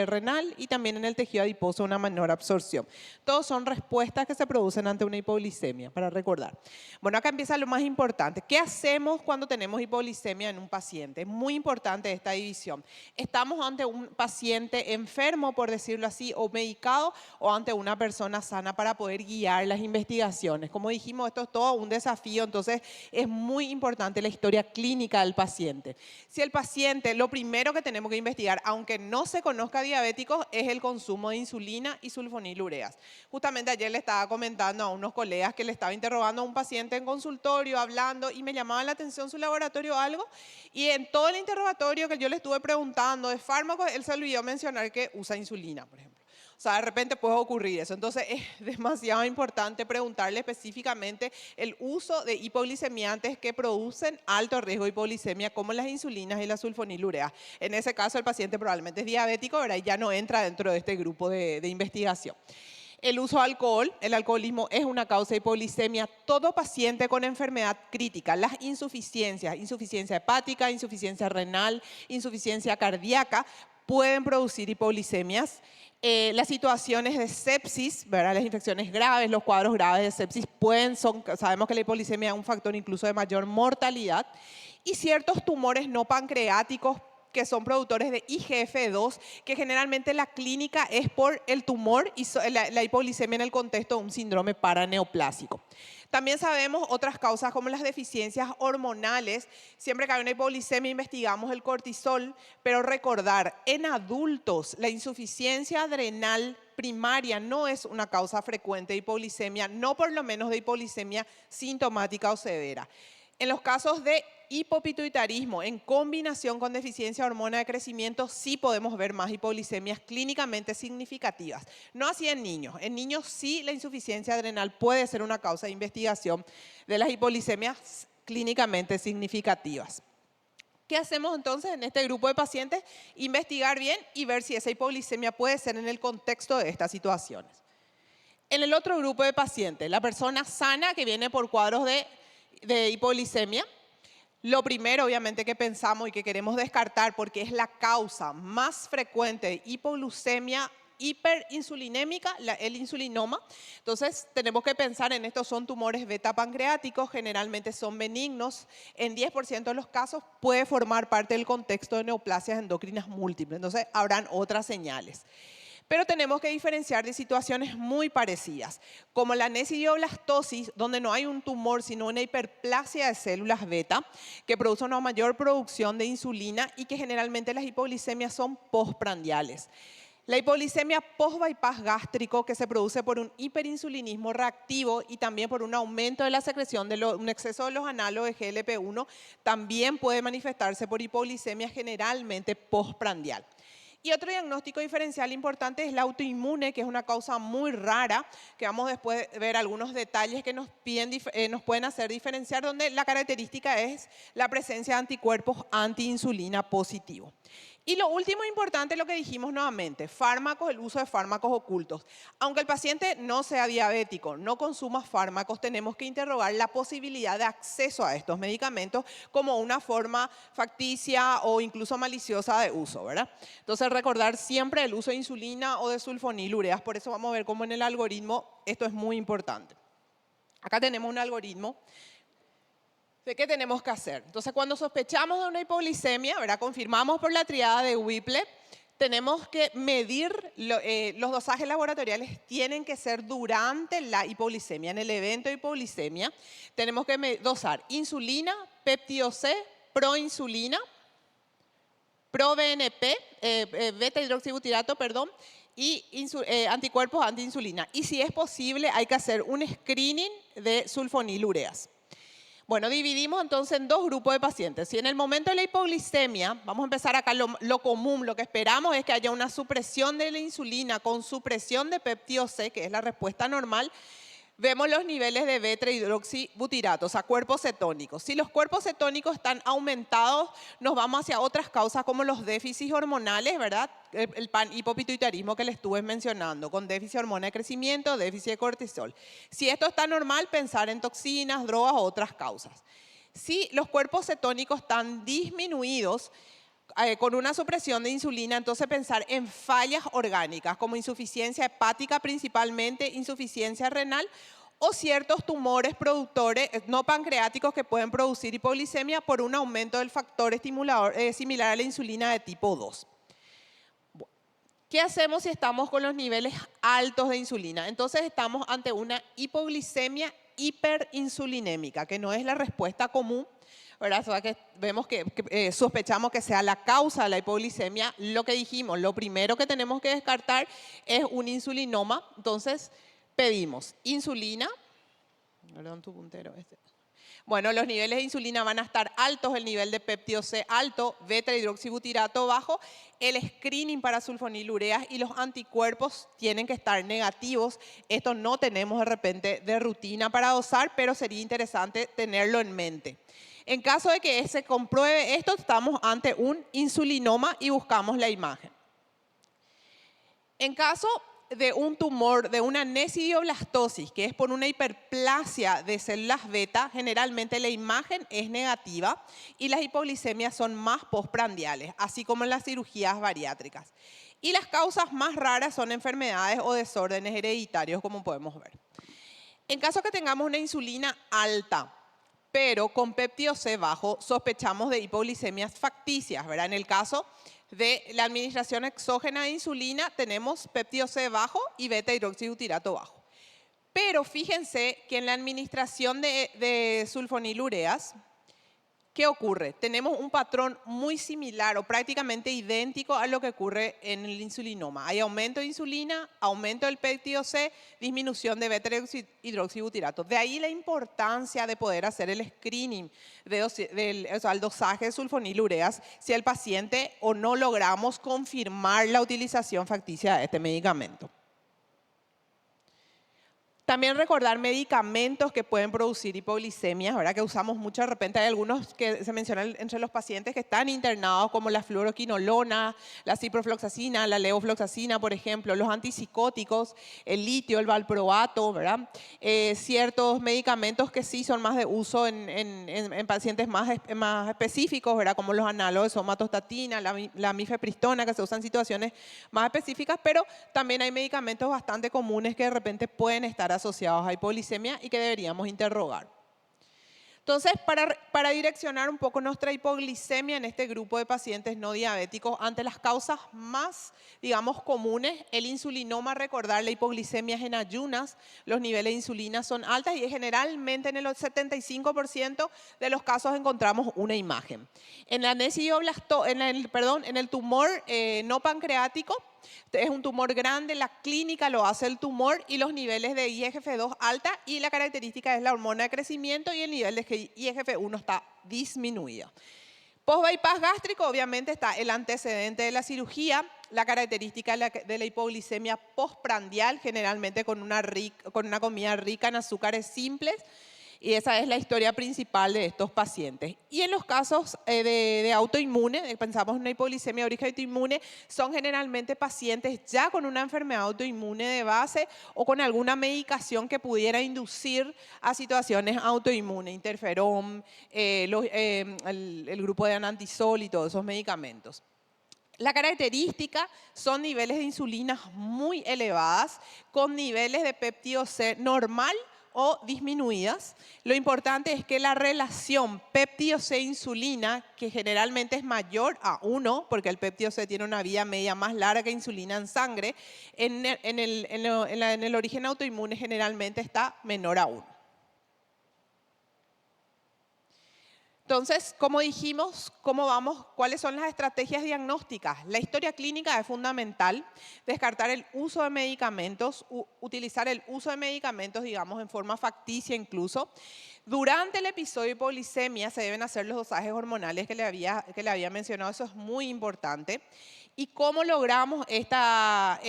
renal y también en el tejido adiposo una menor absorción. Todos son respuestas que se producen ante una hipoglicemia, para recordar. Bueno, acá empieza lo más importante. ¿Qué hacemos cuando tenemos hipoglicemia en un paciente? Es muy importante esta división. ¿Estamos ante un paciente enfermo, por decirlo así, o medicado, o ante una persona sana para poder guiar las investigaciones? Como dijimos, esto es todo un desafío, entonces es muy importante la historia clínica del paciente. Si el paciente, lo primero que tenemos que investigar, aunque no se conozca diabético, es el consumo de insulina y sulfonilureas. Justamente ayer le estaba comentando a unos colegas que le estaba interrogando a un paciente en consultorio, hablando, y me llamaba la atención su laboratorio o algo, y en todo el interrogatorio que yo le estuve preguntando de fármacos, él se olvidó mencionar que usa insulina, por ejemplo. O sea, de repente puede ocurrir eso. Entonces, es demasiado importante preguntarle específicamente el uso de hipoglicemiantes que producen alto riesgo de hipoglicemia, como las insulinas y las sulfonilureas. En ese caso, el paciente probablemente es diabético, ¿verdad? Y ya no entra dentro de este grupo de investigación. El uso de alcohol, el alcoholismo es una causa de hipoglicemia. Todo paciente con enfermedad crítica, las insuficiencias, insuficiencia hepática, insuficiencia renal, insuficiencia cardíaca, pueden producir hipoglicemias. Las situaciones de sepsis, ¿verdad? Las infecciones graves, los cuadros graves de sepsis sabemos que la hipoglicemia es un factor incluso de mayor mortalidad, y ciertos tumores no pancreáticos que son productores de IGF-2, que generalmente la clínica es por el tumor y la hipoglicemia en el contexto de un síndrome paraneoplásico. También sabemos otras causas como las deficiencias hormonales. Siempre que hay una hipoglicemia investigamos el cortisol, pero recordar, en adultos la insuficiencia adrenal primaria no es una causa frecuente de hipoglicemia, no por lo menos de hipoglicemia sintomática o severa. En los casos de hipopituitarismo en combinación con deficiencia de hormona de crecimiento, sí podemos ver más hipoglicemias clínicamente significativas. No así en niños. En niños sí la insuficiencia adrenal puede ser una causa de investigación de las hipoglicemias clínicamente significativas. ¿Qué hacemos entonces en este grupo de pacientes? Investigar bien y ver si esa hipoglicemia puede ser en el contexto de estas situaciones. En el otro grupo de pacientes, la persona sana que viene por cuadros de hipoglicemia, lo primero obviamente que pensamos y que queremos descartar porque es la causa más frecuente de hipoglucemia hiperinsulinémica, el insulinoma. Entonces tenemos que pensar en estos son tumores beta pancreáticos, generalmente son benignos. En 10% de los casos puede formar parte del contexto de neoplasias endocrinas múltiples. Entonces habrán otras señales. Pero tenemos que diferenciar de situaciones muy parecidas, como la necidioblastosis, donde no hay un tumor, sino una hiperplasia de células beta, que produce una mayor producción de insulina y que generalmente las hipoglicemias son postprandiales. La hipoglicemia post-bypass gástrico, que se produce por un hiperinsulinismo reactivo y también por un aumento de la secreción de un exceso de los análogos de GLP-1, también puede manifestarse por hipoglicemia generalmente postprandial. Y otro diagnóstico diferencial importante es la autoinmune, que es una causa muy rara, que vamos después a ver algunos detalles que nos pueden hacer diferenciar, donde la característica es la presencia de anticuerpos antiinsulina positivos. Y lo último importante, lo que dijimos nuevamente, fármacos, el uso de fármacos ocultos. Aunque el paciente no sea diabético, no consuma fármacos, tenemos que interrogar la posibilidad de acceso a estos medicamentos como una forma facticia o incluso maliciosa de uso, ¿verdad? Entonces, recordar siempre el uso de insulina o de sulfonilureas. Por eso vamos a ver cómo en el algoritmo esto es muy importante. Acá tenemos un algoritmo de qué tenemos que hacer. Entonces, cuando sospechamos de una hipoglicemia, ¿verdad? Confirmamos por la triada de Whipple, tenemos que medir, los dosajes laboratoriales tienen que ser durante la hipoglicemia. En el evento de hipoglicemia, tenemos que dosar insulina, péptido C, proinsulina, pro-BNP, beta-hidroxibutirato, perdón, y anticuerpos antiinsulina. Y si es posible, hay que hacer un screening de sulfonilureas. Bueno, dividimos entonces en dos grupos de pacientes. Si en el momento de la hipoglicemia, vamos a empezar acá, lo común, lo que esperamos es que haya una supresión de la insulina con supresión de péptido C, que es la respuesta normal. Vemos los niveles de beta-hidroxibutirato, o sea, cuerpos cetónicos. Si los cuerpos cetónicos están aumentados, nos vamos hacia otras causas como los déficits hormonales, ¿verdad? El panhipopituitarismo que les estuve mencionando, con déficit de hormona de crecimiento, déficit de cortisol. Si esto está normal, pensar en toxinas, drogas o otras causas. Si los cuerpos cetónicos están disminuidos, con una supresión de insulina, entonces pensar en fallas orgánicas como insuficiencia hepática principalmente, insuficiencia renal o ciertos tumores productores no pancreáticos que pueden producir hipoglicemia por un aumento del factor estimulador similar a la insulina de tipo 2. ¿Qué hacemos si estamos con los niveles altos de insulina? Entonces estamos ante una hipoglicemia hiperinsulinémica, que no es la respuesta común, ¿verdad? O sea, que vemos que sospechamos que sea la causa de la hipoglicemia. Lo que dijimos, lo primero que tenemos que descartar es un insulinoma. Entonces, pedimos insulina. Perdón, tu puntero. Bueno, los niveles de insulina van a estar altos, el nivel de péptido C alto, beta-hidroxibutirato bajo, el screening para sulfonilureas y los anticuerpos tienen que estar negativos. Esto no tenemos de repente de rutina para dosar, pero sería interesante tenerlo en mente. En caso de que se compruebe esto, estamos ante un insulinoma y buscamos la imagen. En caso de un tumor, de una nesidioblastosis, que es por una hiperplasia de células beta, generalmente la imagen es negativa y las hipoglicemias son más postprandiales, así como en las cirugías bariátricas. Y las causas más raras son enfermedades o desórdenes hereditarios, como podemos ver. En caso que tengamos una insulina alta, pero con péptido C bajo, sospechamos de hipoglicemias facticias, ¿verdad? En el caso de la administración exógena de insulina, tenemos péptido C bajo y beta-hidroxibutirato bajo. Pero fíjense que en la administración de sulfonilureas, ¿qué ocurre? Tenemos un patrón muy similar o prácticamente idéntico a lo que ocurre en el insulinoma. Hay aumento de insulina, aumento del péptido C, disminución de beta-hidroxibutirato. De ahí la importancia de poder hacer el screening del dosaje de sulfonilureas si el paciente o no logramos confirmar la utilización facticia de este medicamento. También recordar medicamentos que pueden producir hipoglicemias, ¿verdad? Que usamos mucho de repente. Hay algunos que se mencionan entre los pacientes que están internados, como la fluoroquinolona, la ciprofloxacina, la levofloxacina, por ejemplo, los antipsicóticos, el litio, el valproato, ¿verdad? Ciertos medicamentos que sí son más de uso en pacientes más específicos, ¿verdad? Como los análogos de somatostatina, la mifepristona, que se usan en situaciones más específicas, pero también hay medicamentos bastante comunes que de repente pueden estar asociados a hipoglicemia y que deberíamos interrogar. Entonces, para direccionar un poco nuestra hipoglicemia en este grupo de pacientes no diabéticos, ante las causas más, digamos, comunes, el insulinoma, recordar, la hipoglicemia es en ayunas, los niveles de insulina son altas y generalmente en el 75% de los casos encontramos una imagen. En la en el tumor no pancreático, es un tumor grande, la clínica lo hace el tumor y los niveles de IGF-2 alta y la característica es la hormona de crecimiento y el nivel de IGF-1 está disminuido. Post-bypass gástrico, obviamente está el antecedente de la cirugía, la característica de la hipoglicemia postprandial, generalmente con una comida rica en azúcares simples. Y esa es la historia principal de estos pacientes. Y en los casos de autoinmune, pensamos en una hipoglicemia de origen autoinmune, son generalmente pacientes ya con una enfermedad autoinmune de base o con alguna medicación que pudiera inducir a situaciones autoinmunes, interferón, el grupo de anantisol y todos esos medicamentos. La característica son niveles de insulina muy elevadas, con niveles de péptido C normal o disminuidas. Lo importante es que la relación péptido C-insulina, que generalmente es mayor a 1, porque el péptido C tiene una vida media más larga que insulina en sangre, en el origen autoinmune generalmente está menor a 1. Entonces, como dijimos, ¿cómo vamos? ¿Cuáles son las estrategias diagnósticas? La historia clínica es fundamental, descartar el uso de medicamentos, utilizar el uso de medicamentos, digamos, en forma facticia incluso. Durante el episodio de hipoglicemia se deben hacer los dosajes hormonales que le había mencionado, eso es muy importante. ¿Y cómo logramos esta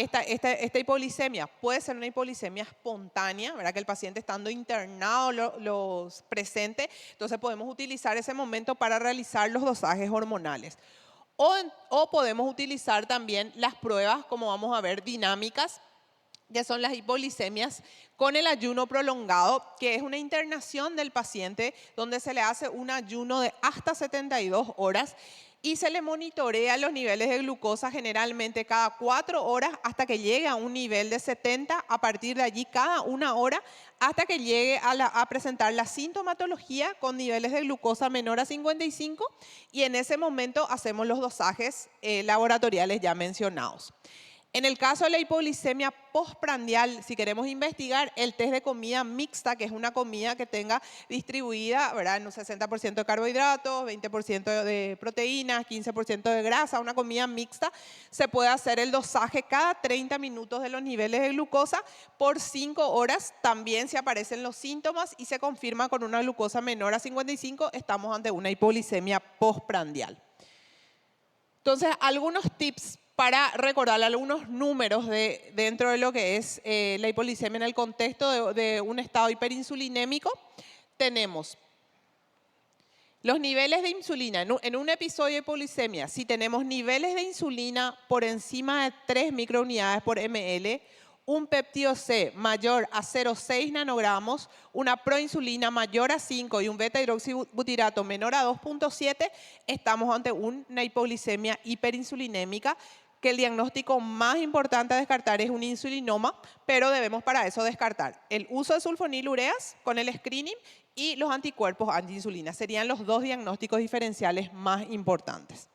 hipoglicemia? Puede ser una hipoglicemia espontánea, ¿verdad? Que el paciente estando internado los presente, entonces podemos utilizar ese momento para realizar los dosajes hormonales. O podemos utilizar también las pruebas, como vamos a ver, dinámicas, que son las hipoglicemias con el ayuno prolongado, que es una internación del paciente donde se le hace un ayuno de hasta 72 horas y se le monitorea los niveles de glucosa generalmente cada 4 horas hasta que llegue a un nivel de 70, a partir de allí cada 1 hora hasta que llegue a presentar la sintomatología con niveles de glucosa menor a 55 y en ese momento hacemos los dosajes laboratoriales ya mencionados. En el caso de la hipoglicemia postprandial, si queremos investigar, el test de comida mixta, que es una comida que tenga distribuida, ¿verdad?, en un 60% de carbohidratos, 20% de proteínas, 15% de grasa, una comida mixta, se puede hacer el dosaje cada 30 minutos de los niveles de glucosa por 5 horas. También si aparecen los síntomas y se confirma con una glucosa menor a 55, estamos ante una hipoglicemia postprandial. Entonces, algunos tips para recordar algunos números dentro de lo que es la hipoglicemia en el contexto de un estado hiperinsulinémico. Tenemos los niveles de insulina. En un episodio de hipoglicemia, si tenemos niveles de insulina por encima de 3 microunidades por ml un péptido C mayor a 0,6 nanogramos, una proinsulina mayor a 5 y un beta-hidroxibutirato menor a 2,7, estamos ante una hipoglicemia hiperinsulinémica, que el diagnóstico más importante a descartar es un insulinoma, pero debemos para eso descartar el uso de sulfonilureas con el screening y los anticuerpos antiinsulina. Serían los dos diagnósticos diferenciales más importantes.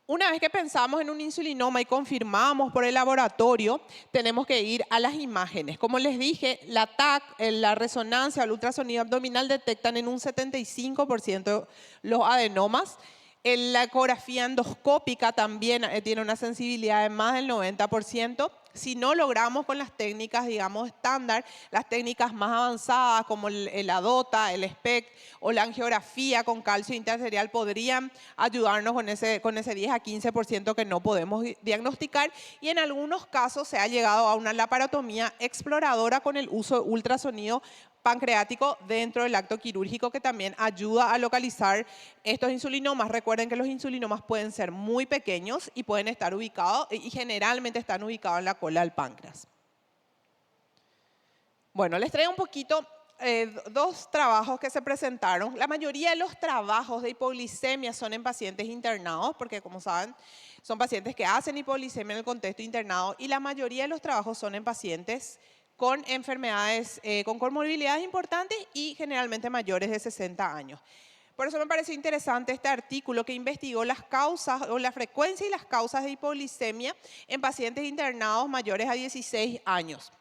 Una vez que pensamos en un insulinoma y confirmamos por el laboratorio, tenemos que ir a las imágenes. Como les dije, la TAC, la resonancia, el ultrasonido abdominal detectan en un 75% los adenomas. La ecografía endoscópica también tiene una sensibilidad de más del 90%. Si no logramos con las técnicas, digamos, estándar, las técnicas más avanzadas como el ADOTA, el SPECT o la angiografía con calcio interarterial podrían ayudarnos con ese 10 a 15% que no podemos diagnosticar. Y en algunos casos se ha llegado a una laparotomía exploradora con el uso de ultrasonido pancreático dentro del acto quirúrgico, que también ayuda a localizar estos insulinomas. Recuerden que los insulinomas pueden ser muy pequeños y pueden estar ubicados, y generalmente están ubicados en la cola del páncreas. Bueno, les traigo un poquito dos trabajos que se presentaron. La mayoría de los trabajos de hipoglicemia son en pacientes internados, porque como saben, son pacientes que hacen hipoglicemia en el contexto internado, y la mayoría de los trabajos son en pacientes con enfermedades, con comorbilidades importantes y generalmente mayores de 60 años. Por eso me pareció interesante este artículo que investigó las causas o la frecuencia y las causas de hipoglicemia en pacientes internados mayores a 16 años.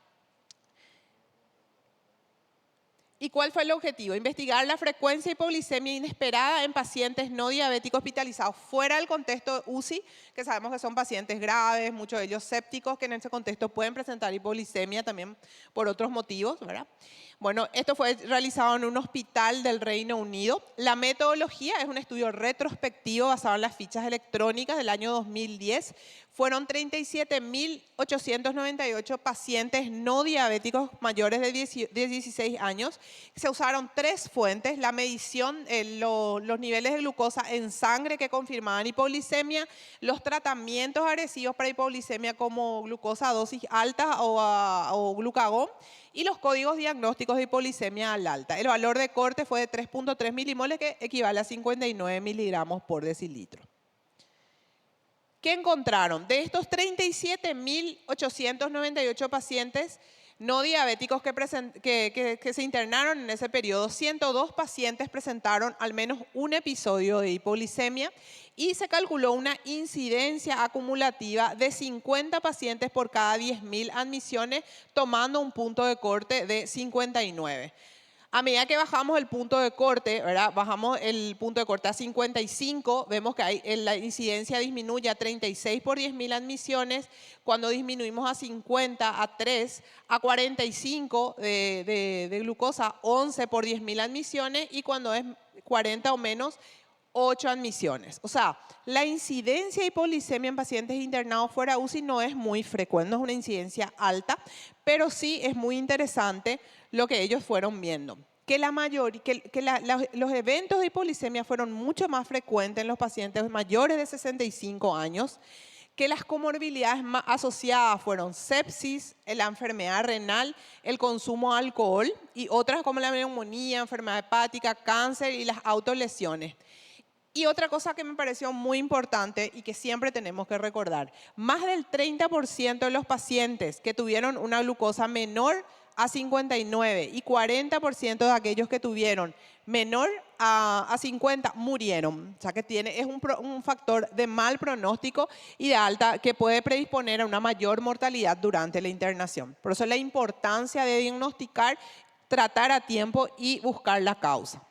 ¿Y cuál fue el objetivo? Investigar la frecuencia de hipoglicemia inesperada en pacientes no diabéticos hospitalizados fuera del contexto UCI, que sabemos que son pacientes graves, muchos de ellos sépticos, que en ese contexto pueden presentar hipoglicemia también por otros motivos, ¿verdad? Bueno, esto fue realizado en un hospital del Reino Unido. La metodología es un estudio retrospectivo basado en las fichas electrónicas del año 2010. Fueron 37.898 pacientes no diabéticos mayores de 16 años. Se usaron 3 fuentes: la medición, los niveles de glucosa en sangre que confirmaban hipoglicemia, los tratamientos agresivos para hipoglicemia como glucosa a dosis alta o glucagón, y los códigos diagnósticos de hipoglicemia al alta. El valor de corte fue de 3.3 milimoles, que equivale a 59 miligramos por decilitro. ¿Qué encontraron? De estos 37.898 pacientes no diabéticos que se internaron en ese periodo, 102 pacientes presentaron al menos un episodio de hipoglicemia, y se calculó una incidencia acumulativa de 50 pacientes por cada 10.000 admisiones, tomando un punto de corte de 59. A medida que bajamos el punto de corte, ¿verdad? Bajamos el punto de corte a 55, vemos que la incidencia disminuye a 36 por 10.000 admisiones. Cuando disminuimos a 50, a 3, a 45 de glucosa, 11 por 10.000 admisiones, y cuando es 40 o menos, 8 admisiones. O sea, la incidencia de hipoglicemia en pacientes internados fuera UCI no es muy frecuente, no es una incidencia alta, pero sí es muy interesante lo que ellos fueron viendo. Que los eventos de hipoglicemia fueron mucho más frecuentes en los pacientes mayores de 65 años, que las comorbilidades más asociadas fueron sepsis, la enfermedad renal, el consumo de alcohol y otras como la neumonía, enfermedad hepática, cáncer y las autolesiones. Y otra cosa que me pareció muy importante y que siempre tenemos que recordar: más del 30% de los pacientes que tuvieron una glucosa menor a 59 y 40% de aquellos que tuvieron menor a 50 murieron. O sea que es un factor de mal pronóstico y de alta, que puede predisponer a una mayor mortalidad durante la internación. Por eso la importancia de diagnosticar, tratar a tiempo y buscar la causa.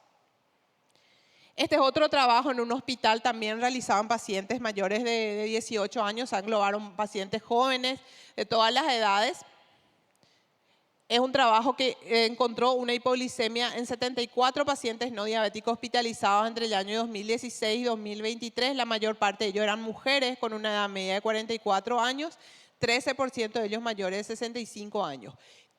Este es otro trabajo en un hospital también realizado en pacientes mayores de 18 años. Se englobaron pacientes jóvenes de todas las edades. Es un trabajo que encontró una hipoglicemia en 74 pacientes no diabéticos hospitalizados entre el año 2016 y 2023. La mayor parte de ellos eran mujeres con una edad media de 44 años, 13% de ellos mayores de 65 años.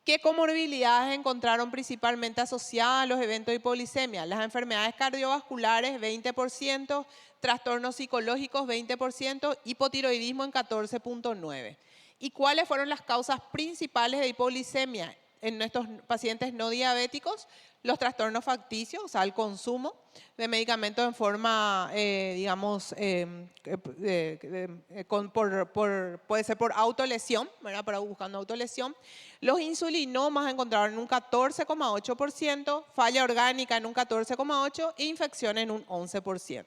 ¿Qué comorbilidades encontraron principalmente asociadas a los eventos de hipoglicemia? Las enfermedades cardiovasculares, 20%, trastornos psicológicos, 20%, hipotiroidismo en 14.9%. ¿Y cuáles fueron las causas principales de hipoglicemia en estos pacientes no diabéticos? Los trastornos facticios, o sea, el consumo de medicamentos en forma, puede ser por autolesión, ¿verdad? Buscando autolesión. Los insulinomas encontraron en un 14,8%, falla orgánica en un 14,8% e infección en un 11%.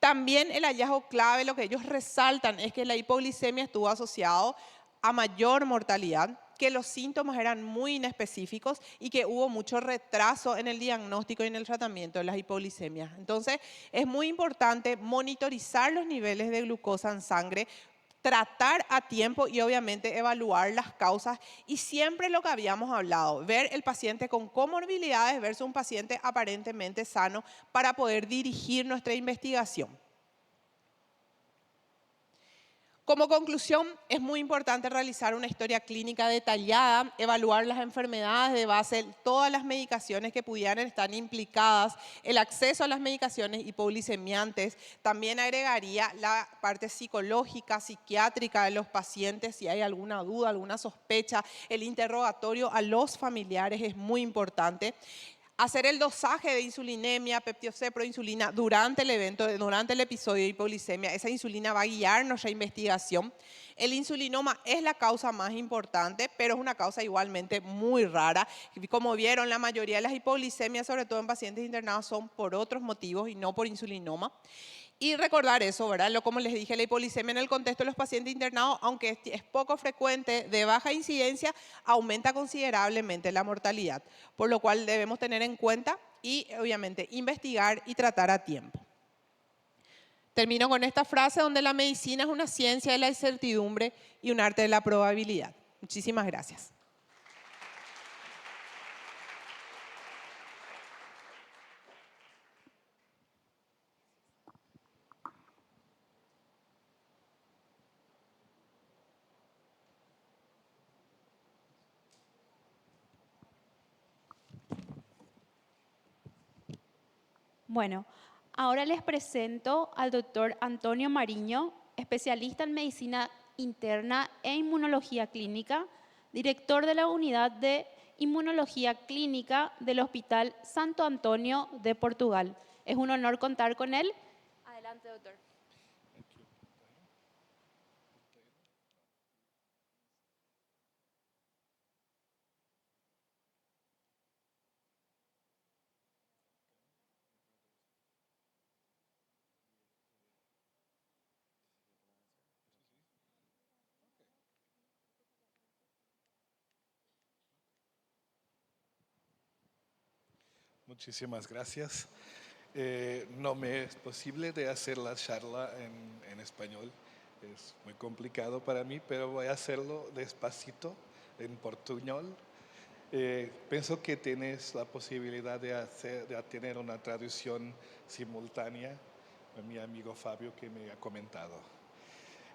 También el hallazgo clave, lo que ellos resaltan, es que la hipoglicemia estuvo asociado a mayor mortalidad, que los síntomas eran muy inespecíficos y que hubo mucho retraso en el diagnóstico y en el tratamiento de las hipoglicemias. Entonces, es muy importante monitorizar los niveles de glucosa en sangre, tratar a tiempo y obviamente evaluar las causas y siempre lo que habíamos hablado, ver el paciente con comorbilidades versus un paciente aparentemente sano para poder dirigir nuestra investigación. Como conclusión, es muy importante realizar una historia clínica detallada, evaluar las enfermedades de base, todas las medicaciones que pudieran estar implicadas, el acceso a las medicaciones hipoglicemiantes. También agregaría la parte psicológica, psiquiátrica de los pacientes, si hay alguna duda, alguna sospecha. El interrogatorio a los familiares es muy importante. Hacer el dosaje de insulinemia, peptidogel, proinsulina durante el evento, durante el episodio de hipoglicemia. Esa insulina va a guiar nuestra investigación. El insulinoma es la causa más importante, pero es una causa igualmente muy rara. Como vieron, la mayoría de las hipoglicemias, sobre todo en pacientes internados, son por otros motivos y no por insulinoma. Y recordar eso, ¿verdad? Como les dije, la hipoglicemia en el contexto de los pacientes internados, aunque es poco frecuente, de baja incidencia, aumenta considerablemente la mortalidad, por lo cual debemos tener en cuenta y obviamente investigar y tratar a tiempo. Termino con esta frase donde la medicina es una ciencia de la incertidumbre y un arte de la probabilidad. Muchísimas gracias. Bueno, ahora les presento al doctor Antonio Mariño, especialista en medicina interna e inmunología clínica, director de la unidad de inmunología clínica del Hospital Santo Antonio de Portugal. Es un honor contar con él. Adelante, doctor. Muchísimas gracias. No me es posible de hacer la charla en español. Es muy complicado para mí, pero voy a hacerlo despacito, en portuñol. Pienso que tienes la posibilidad de tener una traducción simultánea, mi amigo Fabio que me ha comentado.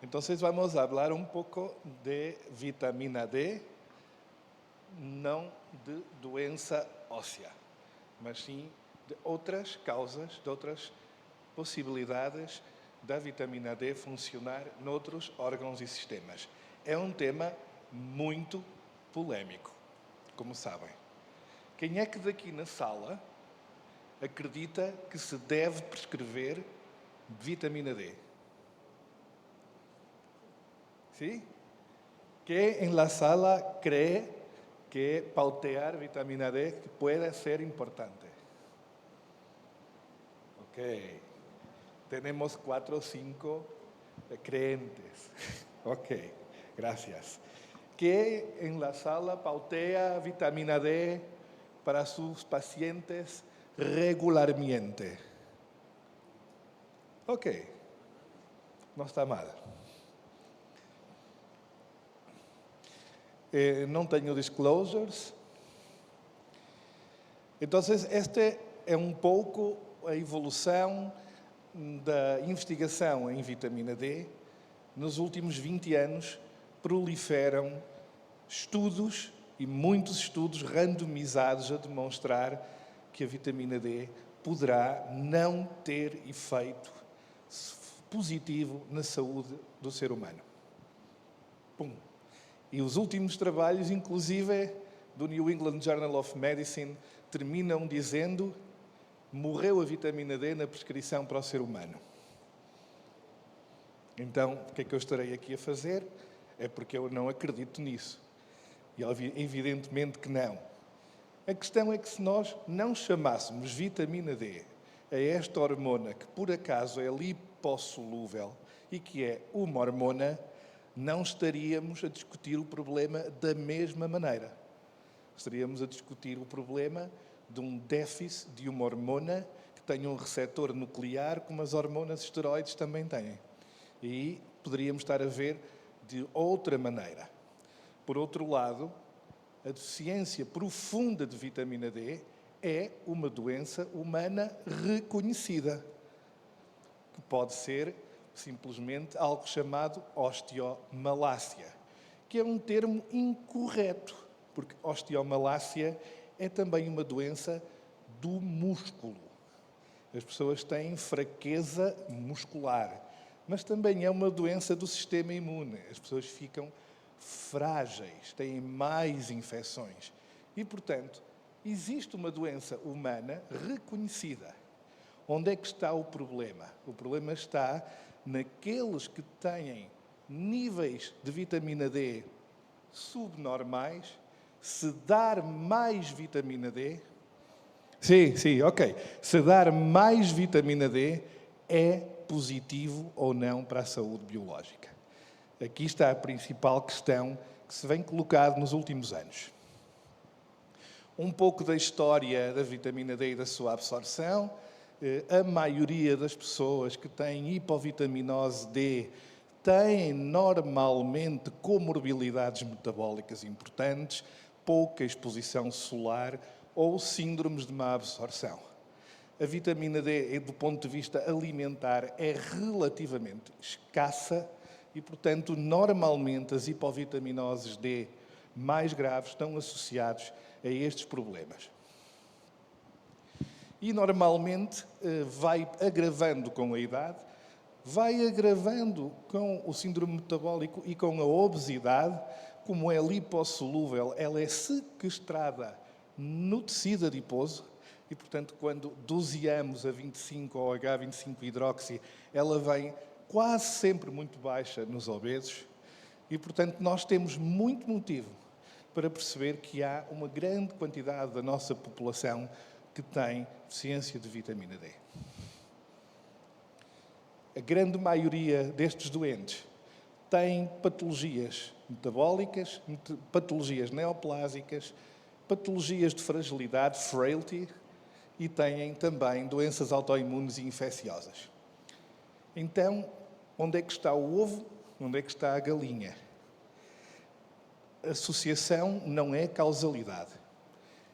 Entonces vamos a hablar un poco de vitamina D, não de doença óssea, mas sim de outras causas, de outras possibilidades da vitamina D funcionar noutros órgãos e sistemas. É um tema muito polêmico, como sabem. Quem é que daqui na sala acredita que se deve prescrever vitamina D? ¿Sí? ¿Qué en la sala cree que pautear vitamina D puede ser importante? Ok. Tenemos 4 o 5 creyentes. Ok, gracias. ¿Qué en la sala pautea vitamina D para sus pacientes regularmente? Ok, no está mal. Não tenho disclosures. Então, este é um pouco a evolução da investigação em vitamina D. Nos últimos 20 anos, proliferam estudos e muitos estudos randomizados a demonstrar que a vitamina D poderá não ter efeito positivo na saúde do ser humano. Pum. E os últimos trabalhos, inclusive, do New England Journal of Medicine, terminam dizendo: morreu a vitamina D na prescrição para o ser humano. Então, o que é que eu estarei aqui a fazer? É porque eu não acredito nisso. E evidentemente que não. A questão é que se nós não chamássemos vitamina D a esta hormona, que por acaso é lipossolúvel e que é uma hormona, não estaríamos a discutir o problema da mesma maneira. Estaríamos a discutir o problema de um déficit de uma hormona que tenha um receptor nuclear, como as hormonas esteroides também têm. E poderíamos estar a ver de outra maneira. Por outro lado, a deficiência profunda de vitamina D é uma doença humana reconhecida, que pode ser simplesmente algo chamado osteomalácia, que é um termo incorreto, porque osteomalácia é também uma doença do músculo. As pessoas têm fraqueza muscular, mas também é uma doença do sistema imune. As pessoas ficam frágeis, têm mais infecções. E, portanto, existe uma doença humana reconhecida. Onde é que está o problema? O problema está naqueles que têm níveis de vitamina D subnormais. Se dar mais vitamina D... Sim, ok. Se dar mais vitamina D é positivo ou não para a saúde biológica. Aqui está a principal questão que se vem colocado nos últimos anos. Um pouco da história da vitamina D e da sua absorção. A maioria das pessoas que têm hipovitaminose D têm normalmente comorbilidades metabólicas importantes, pouca exposição solar ou síndromes de má absorção. A vitamina D, do ponto de vista alimentar, é relativamente escassa e, portanto, normalmente as hipovitaminoses D mais graves estão associados a estes problemas. E, normalmente, vai agravando com a idade, vai agravando com o síndrome metabólico e com a obesidade. Como é lipossolúvel, ela é sequestrada no tecido adiposo e, portanto, quando doseamos a 25 ou H25-hidroxi, ela vem quase sempre muito baixa nos obesos e, portanto, nós temos muito motivo para perceber que há uma grande quantidade da nossa população que tem deficiência de vitamina D. A grande maioria destes doentes têm patologias metabólicas, patologias neoplásicas, patologias de fragilidade, frailty, e têm também doenças autoimunes e infecciosas. Então, onde é que está o ovo? Onde é que está a galinha? Associação não é causalidade.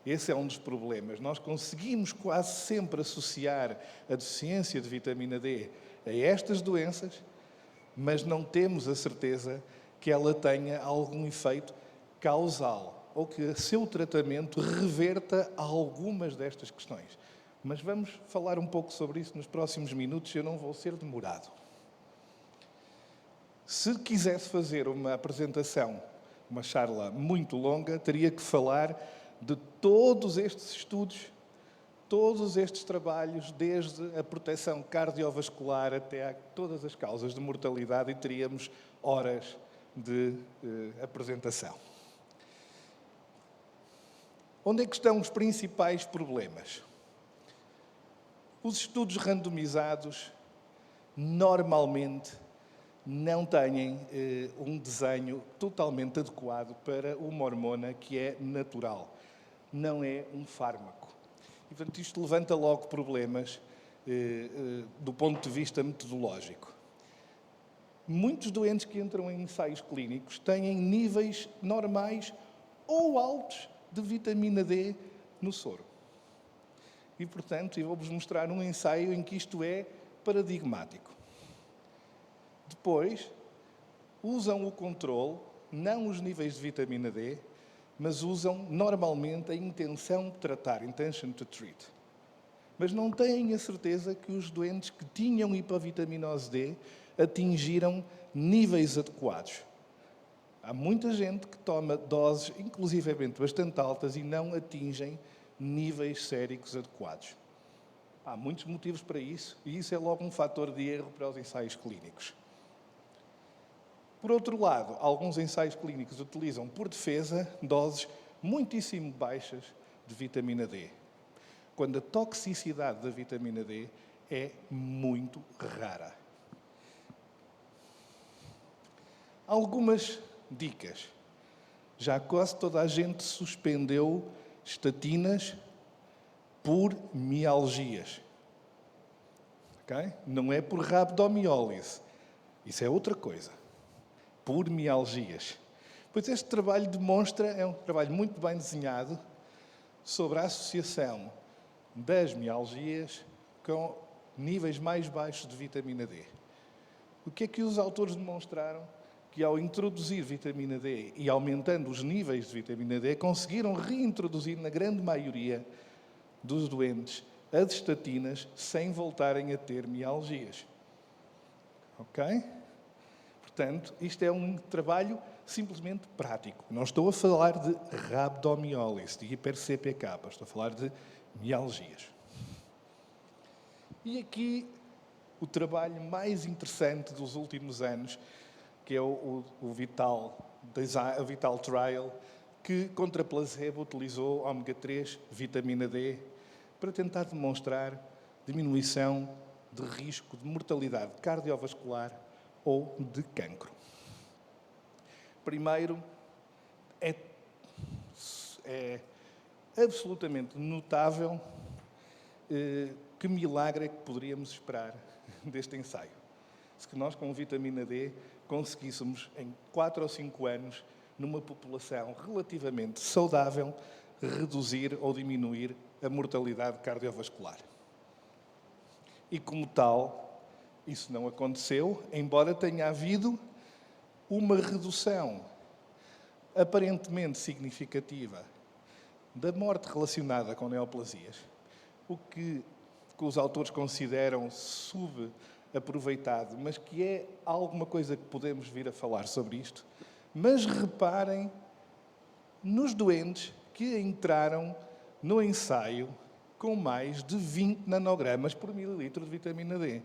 Esse é um dos problemas. Nós conseguimos quase sempre associar a deficiência de vitamina D a estas doenças, mas não temos a certeza que ela tenha algum efeito causal ou que o seu tratamento reverta algumas destas questões. Mas vamos falar um pouco sobre isso nos próximos minutos, eu não vou ser demorado. Se quisesse fazer uma apresentação, uma charla muito longa, teria que falar de todos estes estudos, todos estes trabalhos, desde a proteção cardiovascular até a todas as causas de mortalidade, e teríamos horas de apresentação. Onde é que estão os principais problemas? Os estudos randomizados, normalmente, não têm um desenho totalmente adequado para uma hormona que é natural. Não é um fármaco. E, portanto, isto levanta logo problemas do ponto de vista metodológico. Muitos doentes que entram em ensaios clínicos têm níveis normais ou altos de vitamina D no soro. E, portanto, eu vou-vos mostrar um ensaio em que isto é paradigmático. Depois, usam o controle, não os níveis de vitamina D, mas usam normalmente a intenção de tratar, intention to treat. Mas não têm a certeza que os doentes que tinham hipovitaminose D atingiram níveis adequados. Há muita gente que toma doses, inclusivamente bastante altas, e não atingem níveis séricos adequados. Há muitos motivos para isso, e isso é logo um fator de erro para os ensaios clínicos. Por outro lado, alguns ensaios clínicos utilizam, por defesa, doses muitíssimo baixas de vitamina D, quando a toxicidade da vitamina D é muito rara. Algumas dicas. Já quase toda a gente suspendeu estatinas por mialgias. Okay? Não é por rabdomiólise. Isso é outra coisa. Por mialgias. Pois este trabalho demonstra, é um trabalho muito bem desenhado, sobre a associação das mialgias com níveis mais baixos de vitamina D. O que é que os autores demonstraram? Que ao introduzir vitamina D e aumentando os níveis de vitamina D, conseguiram reintroduzir na grande maioria dos doentes as estatinas sem voltarem a ter mialgias. Ok? Portanto, isto é um trabalho simplesmente prático. Não estou a falar de rabdomiólise, de hiper-CPK, estou a falar de mialgias. E aqui o trabalho mais interessante dos últimos anos, que é o Vital Trial, que contra placebo utilizou ômega 3, vitamina D, para tentar demonstrar diminuição de risco de mortalidade cardiovascular ou de cancro. Primeiro, é absolutamente notável que milagre é que poderíamos esperar deste ensaio. Se que nós, com vitamina D, conseguíssemos, em 4 ou 5 anos, numa população relativamente saudável, reduzir ou diminuir a mortalidade cardiovascular. E, como tal, isso não aconteceu, embora tenha havido uma redução aparentemente significativa da morte relacionada com neoplasias, o que os autores consideram subaproveitado, mas que é alguma coisa que podemos vir a falar sobre isto. Mas reparem nos doentes que entraram no ensaio com mais de 20 nanogramas por mililitro de vitamina D.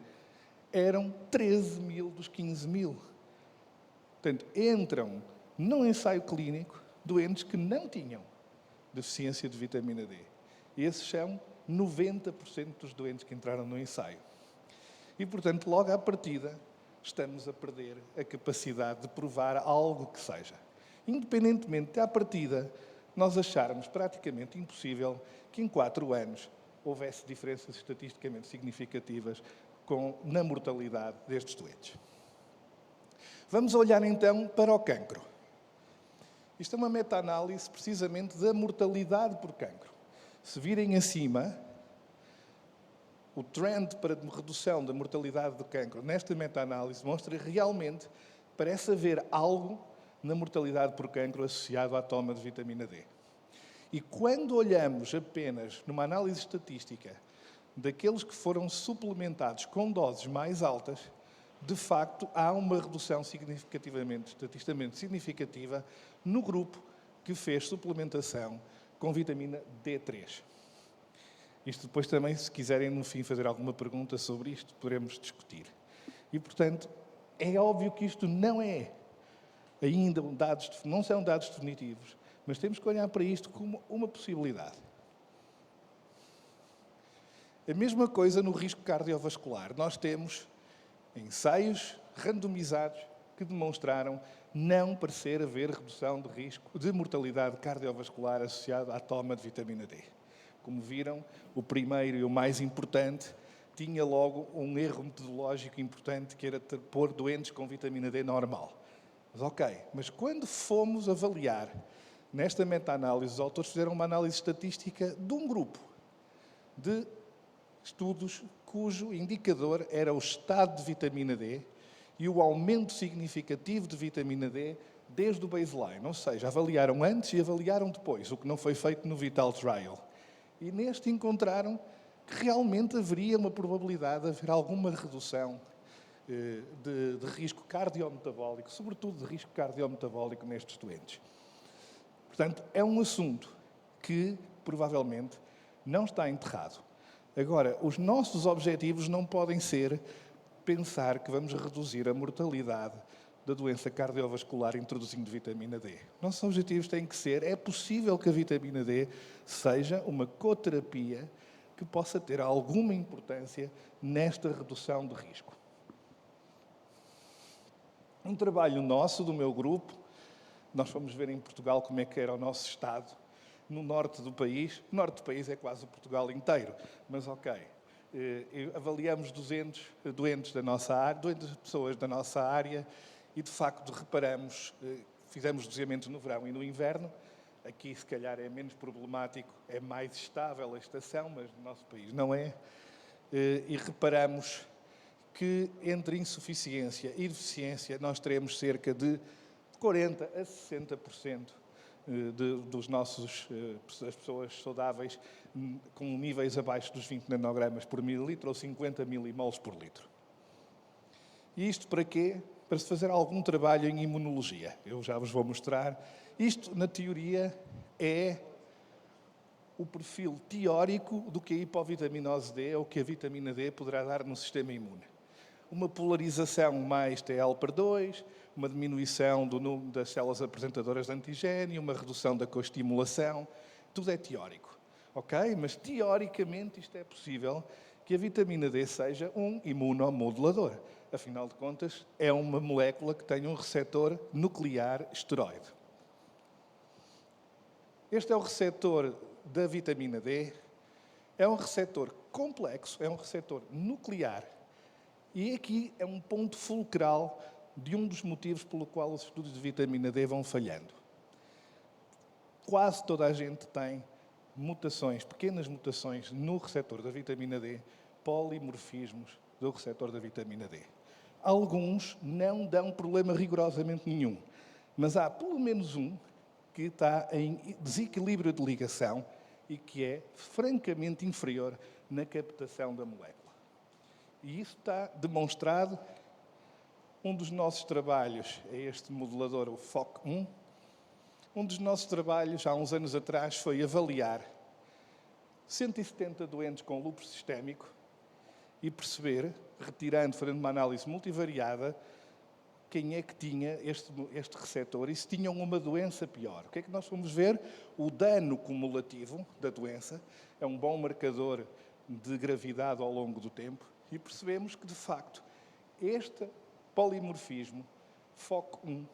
Eram 13 mil dos 15 mil. Portanto, entram num ensaio clínico doentes que não tinham deficiência de vitamina D. E esses são 90% dos doentes que entraram no ensaio. E, portanto, logo à partida, estamos a perder a capacidade de provar algo que seja. Independentemente de, à partida, nós acharmos praticamente impossível que em 4 anos houvesse diferenças estatisticamente significativas na mortalidade destes doentes. Vamos olhar então para o cancro. Isto é uma meta-análise precisamente da mortalidade por cancro. Se virem acima, o trend para a redução da mortalidade do cancro nesta meta-análise mostra realmente, parece haver algo na mortalidade por cancro associado à toma de vitamina D. E quando olhamos apenas numa análise estatística daqueles que foram suplementados com doses mais altas, de facto há uma redução estatisticamente significativa no grupo que fez suplementação com vitamina D3. Isto depois também, se quiserem no fim fazer alguma pergunta sobre isto, poderemos discutir. E, portanto, é óbvio que isto não é ainda não são dados definitivos, mas temos que olhar para isto como uma possibilidade. A mesma coisa no risco cardiovascular. Nós temos ensaios randomizados que demonstraram não parecer haver redução de risco de mortalidade cardiovascular associada à toma de vitamina D. Como viram, o primeiro e o mais importante tinha logo um erro metodológico importante, que era pôr doentes com vitamina D normal. Mas mas quando fomos avaliar, nesta meta-análise, os autores fizeram uma análise estatística de um grupo de estudos cujo indicador era o estado de vitamina D e o aumento significativo de vitamina D desde o baseline, ou seja, avaliaram antes e avaliaram depois, o que não foi feito no Vital Trial. E neste encontraram que realmente haveria uma probabilidade de haver alguma redução de risco cardiometabólico, sobretudo de risco cardiometabólico nestes doentes. Portanto, é um assunto que, provavelmente, não está enterrado. Agora, os nossos objetivos não podem ser pensar que vamos reduzir a mortalidade da doença cardiovascular introduzindo vitamina D. Nossos objetivos têm que ser, é possível que a vitamina D seja uma coterapia que possa ter alguma importância nesta redução de risco. Um trabalho nosso, do meu grupo, nós fomos ver em Portugal como é que era o nosso estado, no norte do país. O norte do país é quase o Portugal inteiro, mas ok. Avaliamos 200 doentes da nossa área, 200 pessoas da nossa área e, de facto, reparamos, fizemos doseamento no verão e no inverno. Aqui, se calhar, é menos problemático, é mais estável a estação, mas no nosso país não é. E reparamos que entre insuficiência e deficiência nós teremos cerca de 40% a 60% das pessoas saudáveis com níveis abaixo dos 20 nanogramas por mililitro ou 50 milimoles por litro. E isto para quê? Para se fazer algum trabalho em imunologia. Eu já vos vou mostrar. Isto, na teoria, é o perfil teórico do que a hipovitaminose D ou que a vitamina D poderá dar no sistema imune. Uma polarização mais TL/2, uma diminuição do número das células apresentadoras de antigênio, uma redução da coestimulação, tudo é teórico, ok? Mas teoricamente isto é possível que a vitamina D seja um imunomodulador. Afinal de contas, é uma molécula que tem um receptor nuclear esteroide. Este é o receptor da vitamina D, é um receptor complexo, é um receptor nuclear. E aqui é um ponto fulcral de um dos motivos pelo qual os estudos de vitamina D vão falhando. Quase toda a gente tem mutações, pequenas mutações no receptor da vitamina D, polimorfismos do receptor da vitamina D. Alguns não dão problema rigorosamente nenhum, mas há pelo menos um que está em desequilíbrio de ligação e que é francamente inferior na captação da molécula. E isso está demonstrado. Um dos nossos trabalhos é este modulador, o FOC1. Um dos nossos trabalhos, há uns anos atrás, foi avaliar 170 doentes com lúpus sistémico e perceber, fazendo uma análise multivariada, quem é que tinha este receptor e se tinham uma doença pior. O que é que nós fomos ver? O dano cumulativo da doença é um bom marcador de gravidade ao longo do tempo e percebemos que, de facto, este polimorfismo, FOC1,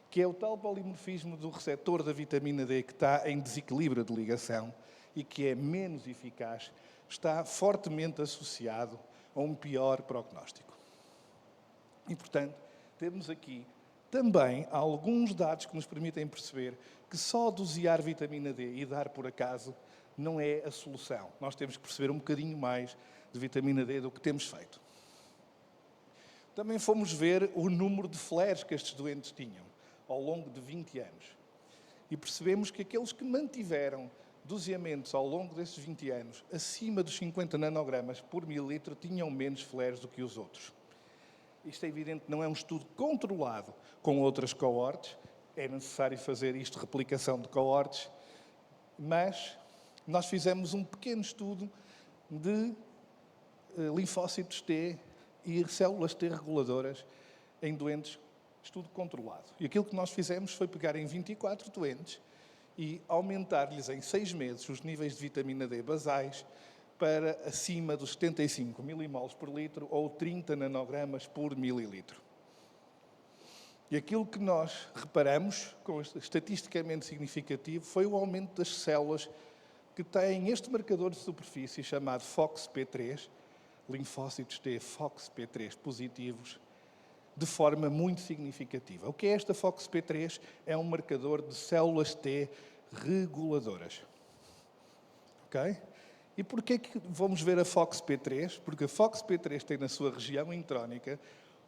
que é o tal polimorfismo do receptor da vitamina D que está em desequilíbrio de ligação e que é menos eficaz, está fortemente associado a um pior prognóstico. E, portanto, temos aqui também alguns dados que nos permitem perceber que só dosear vitamina D e dar por acaso não é a solução. Nós temos que perceber um bocadinho mais de vitamina D do que temos feito. Também fomos ver o número de flares que estes doentes tinham ao longo de 20 anos. E percebemos que aqueles que mantiveram doseamentos ao longo desses 20 anos acima dos 50 nanogramas por mililitro tinham menos flares do que os outros. Isto é evidente, não é um estudo controlado com outras coortes, é necessário fazer isto, replicação de coortes, mas nós fizemos um pequeno estudo de linfócitos T e células T reguladoras em doentes, estudo controlado. E aquilo que nós fizemos foi pegar em 24 doentes e aumentar-lhes em 6 meses os níveis de vitamina D basais para acima dos 75 milimoles por litro ou 30 nanogramas por mililitro. E aquilo que nós reparamos, estatisticamente significativo, foi o aumento das células que têm este marcador de superfície chamado FOXP3, linfócitos T FOXP3 positivos, de forma muito significativa. O que é esta FOXP3? É um marcador de células T reguladoras. Ok? E porquê que vamos ver a FOXP3? Porque a FOXP3 tem na sua região intrónica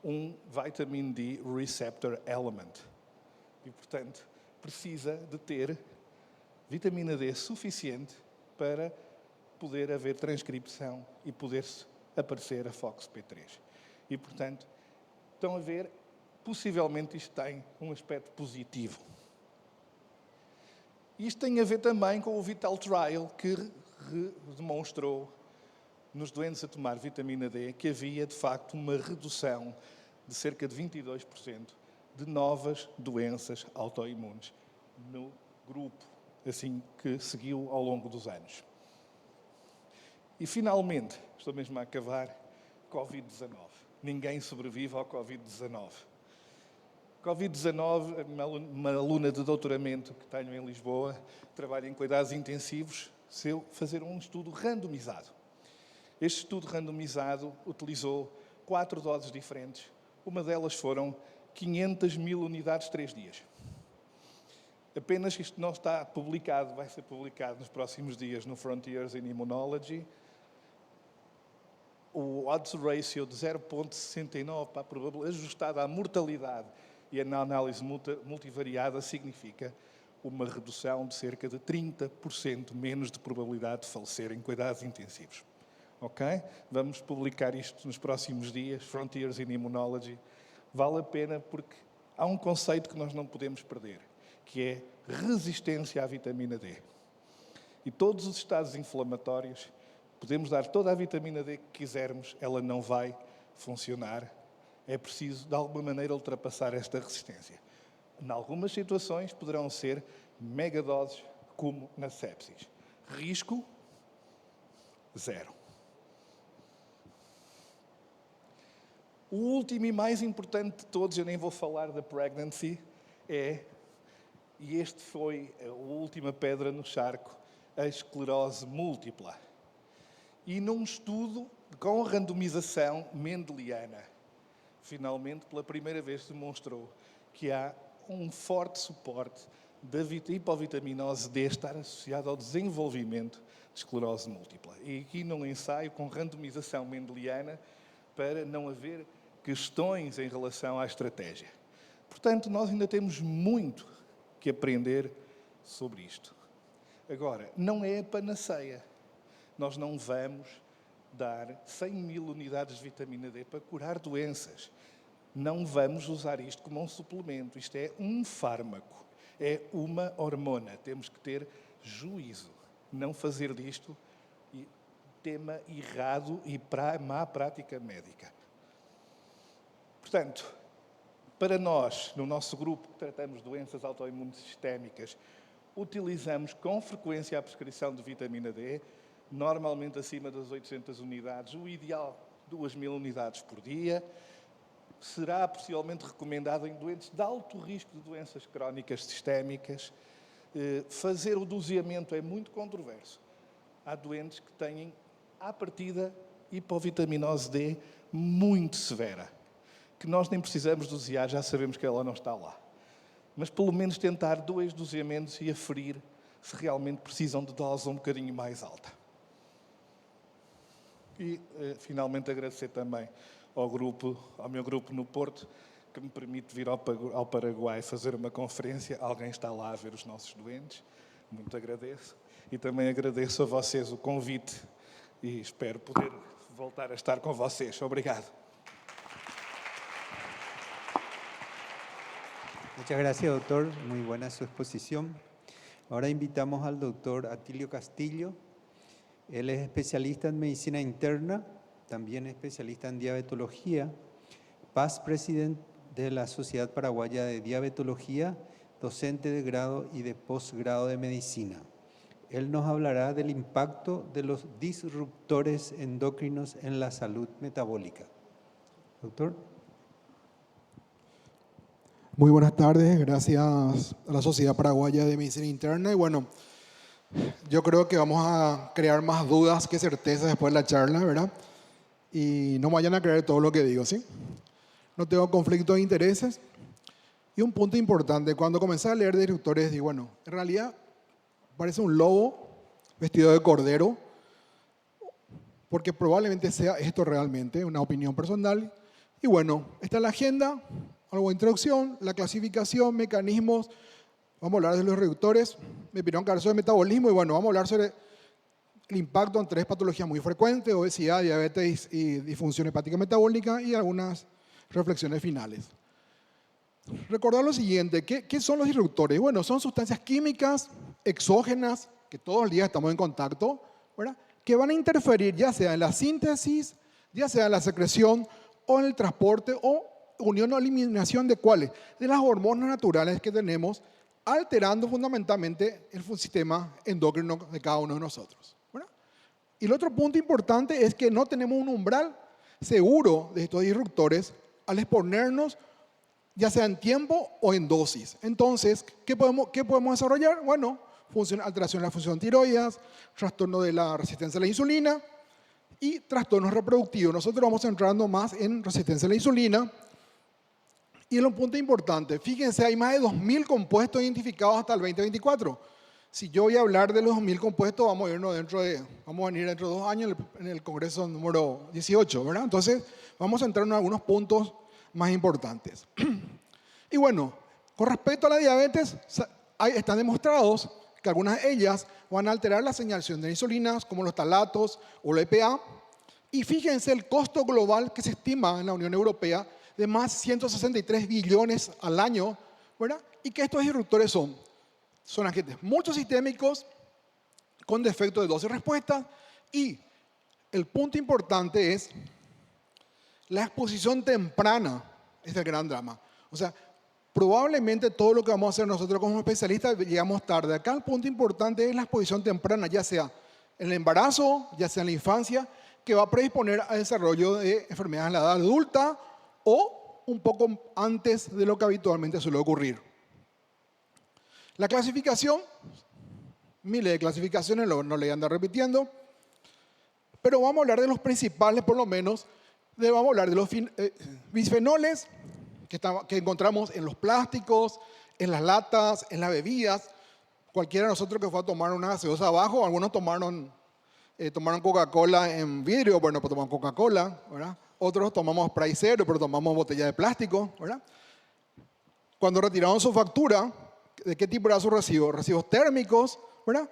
um vitamin D receptor element. e, portanto, precisa de ter vitamina D suficiente para poder haver transcrição e poder-se aparecer a FOXP3. E, portanto, estão a ver, possivelmente isto tem um aspecto positivo. Isto tem a ver também com o Vital Trial, que demonstrou nos doentes a tomar vitamina D que havia, de facto, uma redução de cerca de 22% de novas doenças autoimunes no grupo, assim que seguiu ao longo dos anos. E, finalmente, estou mesmo a acabar, Covid-19. Ninguém sobrevive ao Covid-19. Covid-19, uma aluna de doutoramento que tenho em Lisboa, trabalha em cuidados intensivos, se eu fazer um estudo randomizado. Este estudo randomizado utilizou 4 doses diferentes. Uma delas foram 500.000 unidades 3 dias. Apenas isto não está publicado, vai ser publicado nos próximos dias no Frontiers in Immunology. O odds ratio de 0,69 para a probabilidade ajustada à mortalidade e na análise multivariada significa uma redução de cerca de 30% menos de probabilidade de falecer em cuidados intensivos. Ok? Vamos publicar isto nos próximos dias, Frontiers in Immunology. Vale a pena porque há um conceito que nós não podemos perder, que é resistência à vitamina D. E todos os estados inflamatórios, podemos dar toda a vitamina D que quisermos, ela não vai funcionar. É preciso, de alguma maneira, ultrapassar esta resistência. Em algumas situações, poderão ser megadoses, como na sepsis. Risco, 0. O último e mais importante de todos, eu nem vou falar da pregnancy, e este foi a última pedra no charco, a esclerose múltipla. E num estudo com randomização mendeliana, finalmente, pela primeira vez, demonstrou que há um forte suporte da hipovitaminose D estar associado ao desenvolvimento de esclerose múltipla. E aqui num ensaio com randomização mendeliana para não haver questões em relação à estratégia. Portanto, nós ainda temos muito que aprender sobre isto. Agora, não é a panaceia. Nós não vamos dar 100.000 unidades de vitamina D para curar doenças. Não vamos usar isto como um suplemento. Isto é um fármaco, é uma hormona. Temos que ter juízo. Não fazer disto tema errado e má prática médica. Portanto, para nós, no nosso grupo que tratamos doenças autoimunes sistémicas, utilizamos com frequência a prescrição de vitamina D, normalmente acima das 800 unidades, o ideal 2.000 unidades por dia. Será possivelmente recomendado em doentes de alto risco de doenças crónicas sistémicas. Fazer o doseamento é muito controverso. Há doentes que têm, à partida, hipovitaminose D muito severa, que nós nem precisamos dosear, já sabemos que ela não está lá. Mas pelo menos tentar 2 doseamentos e aferir se realmente precisam de dose um bocadinho mais alta. E, finalmente, agradecer também ao meu grupo no Porto, que me permite vir ao Paraguai fazer uma conferência. Alguém está lá a ver os nossos doentes. Muito agradeço. E também agradeço a vocês o convite e espero poder voltar a estar com vocês. Obrigado. Muchas gracias, doctor. Muy buena su exposición. Ahora invitamos al doctor Atilio Castillo. Él es especialista en medicina interna, también especialista en diabetología, past presidente de la Sociedad Paraguaya de Diabetología, docente de grado y de posgrado de medicina. Él nos hablará del impacto de los disruptores endocrinos en la salud metabólica. Doctor. Muy buenas tardes, gracias a la Sociedad Paraguaya de Medicina Interna. Y bueno, yo creo que vamos a crear más dudas que certezas después de la charla, ¿verdad? Y no vayan a creer todo lo que digo, ¿sí? No tengo conflicto de intereses. Y un punto importante, cuando comencé a leer disruptores, digo, bueno, en realidad parece un lobo vestido de cordero, porque probablemente sea esto realmente, una opinión personal. Y bueno, está en la agenda, algo de introducción, la clasificación, mecanismos. Vamos a hablar de los reductores. Me pidieron que hablar sobre metabolismo y bueno, vamos a hablar sobre el impacto en 3 patologías muy frecuentes: obesidad, diabetes y disfunción hepática metabólica, y algunas reflexiones finales. Recordar lo siguiente: ¿qué son los disruptores? Bueno, son sustancias químicas exógenas que todos los días estamos en contacto, ¿verdad?, que van a interferir ya sea en la síntesis, ya sea en la secreción o en el transporte o unión o eliminación de ¿cuáles? De las hormonas naturales que tenemos, alterando fundamentalmente el sistema endocrino de cada uno de nosotros, ¿verdad? Y el otro punto importante es que no tenemos un umbral seguro de estos disruptores al exponernos, ya sea en tiempo o en dosis. Entonces, ¿qué podemos desarrollar? Bueno, alteración de la función tiroides, trastorno de la resistencia a la insulina y trastornos reproductivos. Nosotros vamos centrando más en resistencia a la insulina. Y es un punto importante, fíjense, hay más de 2.000 compuestos identificados hasta el 2024. Si yo voy a hablar de los 2.000 compuestos, vamos a venir dentro de 2 años en el Congreso número 18, ¿verdad? Entonces, vamos a entrar en algunos puntos más importantes. Y bueno, con respecto a la diabetes, están demostrados que algunas de ellas van a alterar la señalización de insulinas, como los talatos o la EPA. Y fíjense el costo global que se estima en la Unión Europea de más de 163 billones al año, ¿verdad? Y que estos disruptores son agentes multisistémicos con defecto de dosis y respuesta. Y el punto importante es la exposición temprana, es el gran drama. O sea, probablemente todo lo que vamos a hacer nosotros como especialistas llegamos tarde. Acá el punto importante es la exposición temprana, ya sea en el embarazo, ya sea en la infancia, que va a predisponer al desarrollo de enfermedades en la edad adulta o un poco antes de lo que habitualmente suele ocurrir. La clasificación, miles de clasificaciones, no le voy a andar repitiendo, pero vamos a hablar de los principales, por lo menos. Vamos a hablar de los bisfenoles que encontramos en los plásticos, en las latas, en las bebidas. Cualquiera de nosotros que fue a tomar una gaseosa abajo, algunos tomaron Coca-Cola en vidrio, bueno, pues tomamos Coca-Cola, ¿verdad? Otros tomamos Sprite cero, pero tomamos botella de plástico, ¿verdad? Cuando retiraron su factura, ¿de qué tipo era su recibo? Recibos térmicos, ¿verdad?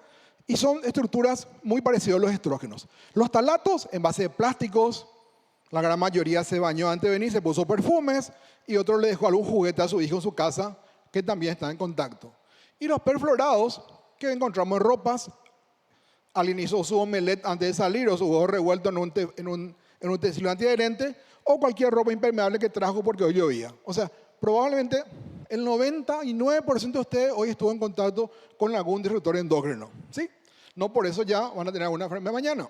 Y son estructuras muy parecidas a los estrógenos. Los talatos, en base de plásticos, la gran mayoría se bañó antes de venir, se puso perfumes, y otro le dejó algún juguete a su hijo en su casa, que también está en contacto. Y los perfluorados, que encontramos en ropas, alguien hizo su omelette antes de salir, o su huevo revuelto en un utensilio antiadherente, o cualquier ropa impermeable que trajo porque hoy llovía. O sea, probablemente el 99% de ustedes hoy estuvo en contacto con algún disruptor endocrino, ¿sí? No por eso ya van a tener alguna enfermedad mañana.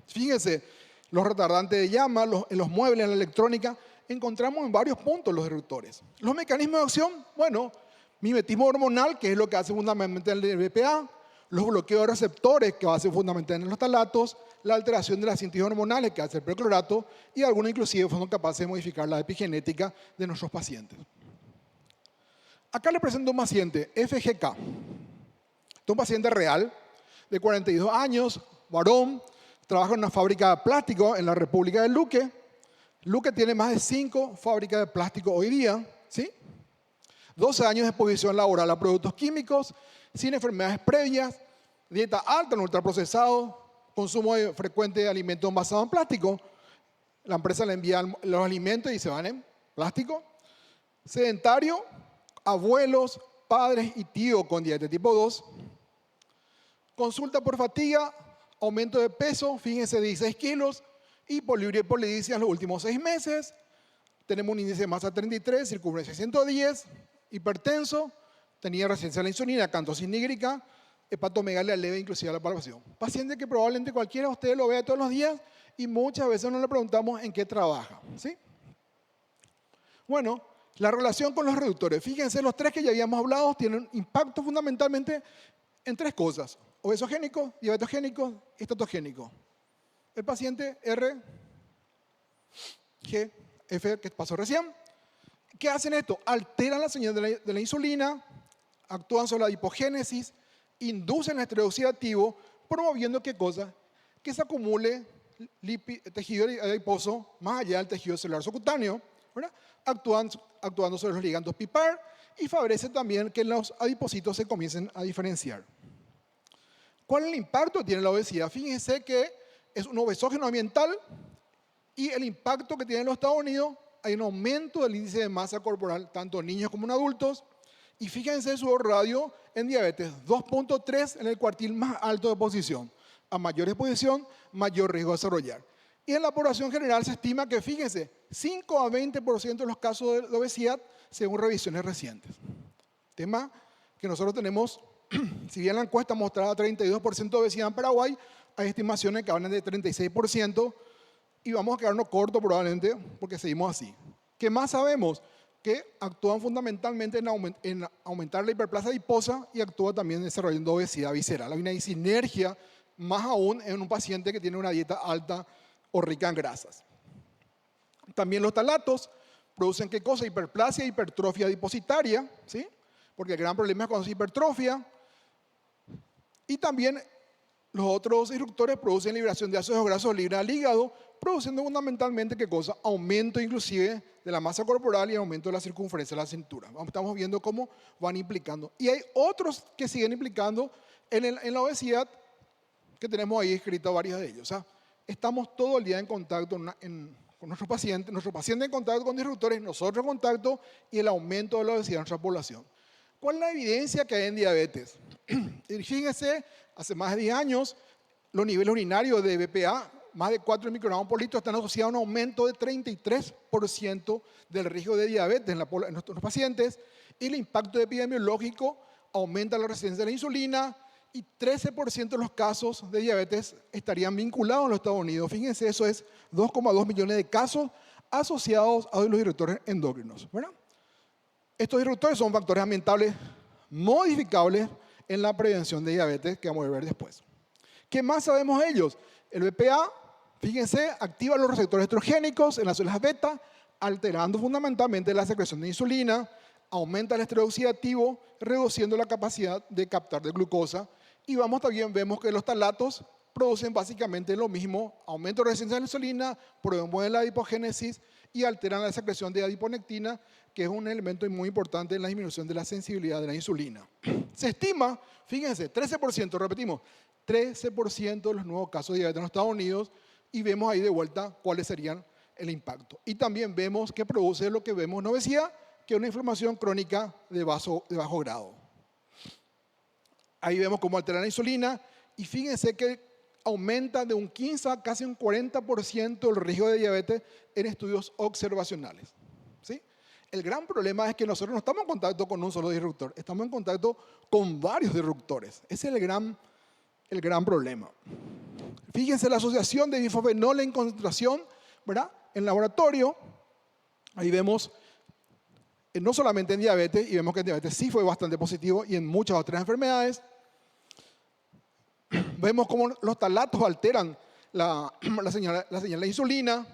Fíjense, los retardantes de llama, en los muebles, en la electrónica, encontramos en varios puntos los disruptores. Los mecanismos de acción, bueno, mimetismo hormonal, que es lo que hace fundamentalmente el BPA, los bloqueos de receptores, que hace fundamentalmente en los talatos, la alteración de las síntesis hormonales, que hace el perclorato, y algunos inclusive fueron capaces de modificar la epigenética de nuestros pacientes. Acá les presento un paciente, FGK. Este es un paciente real, de 42 años, varón, trabaja en una fábrica de plástico en la República de Luque. Luque tiene más de 5 fábricas de plástico hoy día, ¿sí? 12 años de exposición laboral a productos químicos, sin enfermedades previas, dieta alta en ultraprocesado, consumo frecuente de alimentos envasados en plástico. La empresa le envía los alimentos y se van en plástico. Sedentario, abuelos, padres y tíos con diabetes tipo 2. Consulta por fatiga, aumento de peso, fíjense, 16 kilos, y poliuria y polidipsia en los últimos 6 meses. Tenemos un índice de masa 33, circunferencia 110, hipertenso, tenía resistencia a la insulina, acantosis nígrica, hepatomegalia leve inclusive a la palpación. Paciente que probablemente cualquiera de ustedes lo vea todos los días y muchas veces no le preguntamos en qué trabaja, ¿sí? Bueno, la relación con los reductores. Fíjense, los 3 que ya habíamos hablado tienen impacto fundamentalmente en 3 cosas: obesogénico, diabetogénico y estatogénico. El paciente RGF, que pasó recién, ¿qué hacen esto? Alteran la señal de la insulina, actúan sobre la hipogénesis, inducen el estrés oxidativo, promoviendo ¿qué cosa? Que se acumule tejido adiposo más allá del tejido celular subcutáneo, ¿verdad? Actuando sobre los ligandos PIPAR y favorece también que los adipocitos se comiencen a diferenciar. ¿Cuál es el impacto que tiene la obesidad? Fíjense que es un obesógeno ambiental y el impacto que tiene en los Estados Unidos, hay un aumento del índice de masa corporal, tanto en niños como en adultos. Y fíjense su radio en diabetes, 2.3 en el cuartil más alto de exposición. A mayor exposición, mayor riesgo de desarrollar. Y en la población general se estima que, fíjense, 5 a 20% de los casos de obesidad según revisiones recientes. Tema que nosotros tenemos, si bien la encuesta mostraba 32% de obesidad en Paraguay, hay estimaciones que hablan de 36% y vamos a quedarnos cortos probablemente porque seguimos así. ¿Qué más sabemos? Que actúan fundamentalmente en aumentar la hiperplasia adiposa y actúa también desarrollando obesidad visceral. Hay una sinergia, más aún en un paciente que tiene una dieta alta o rica en grasas. También los talatos producen ¿qué cosa? Hiperplasia e hipertrofia adipositaria, ¿sí? Porque el gran problema es cuando se hipertrofia. Y también los otros disruptores producen liberación de ácidos grasos libres al hígado, produciendo fundamentalmente ¿qué cosa? Aumento inclusive de la masa corporal y aumento de la circunferencia de la cintura. Estamos viendo cómo van implicando. Y hay otros que siguen implicando en la obesidad, que tenemos ahí escrito varios de ellos. O sea, estamos todo el día en contacto con nuestro paciente en contacto con disruptores, nosotros en contacto y el aumento de la obesidad en nuestra población. ¿Cuál es la evidencia que hay en diabetes? Y fíjense, hace más de 10 años, los niveles urinarios de BPA, más de 4 microgramos por litro, están asociados a un aumento de 33% del riesgo de diabetes en nuestros pacientes, y el impacto epidemiológico aumenta la resistencia a la insulina, y 13% de los casos de diabetes estarían vinculados a los Estados Unidos. Fíjense, eso es 2,2 millones de casos asociados a los disruptores endocrinos, ¿verdad? Estos disruptores son factores ambientales modificables en la prevención de diabetes, que vamos a ver después. ¿Qué más sabemos de ellos? El BPA, fíjense, activa los receptores estrogénicos en las células beta, alterando fundamentalmente la secreción de insulina, aumenta el estrés oxidativo, reduciendo la capacidad de captar de glucosa. Y vemos que los talatos producen básicamente lo mismo, aumento de resistencia a la insulina, promueven la adipogénesis y alteran la secreción de adiponectina, que es un elemento muy importante en la disminución de la sensibilidad de la insulina. Se estima, fíjense, 13%, repetimos, 13% de los nuevos casos de diabetes en los Estados Unidos, y vemos ahí de vuelta cuáles serían el impacto. Y también vemos que produce lo que vemos en obesidad, que es una inflamación crónica de bajo grado. Ahí vemos cómo altera la insulina, y fíjense que aumenta de un 15 a casi un 40% el riesgo de diabetes en estudios observacionales. ¿Sí? El gran problema es que nosotros no estamos en contacto con un solo disruptor, estamos en contacto con varios disruptores. Ese es el gran problema. Fíjense la asociación de bifenol en concentración, ¿verdad? En laboratorio, ahí vemos, no solamente en diabetes, y vemos que en diabetes sí fue bastante positivo, y en muchas otras enfermedades. Vemos cómo los talatos alteran la señal de insulina.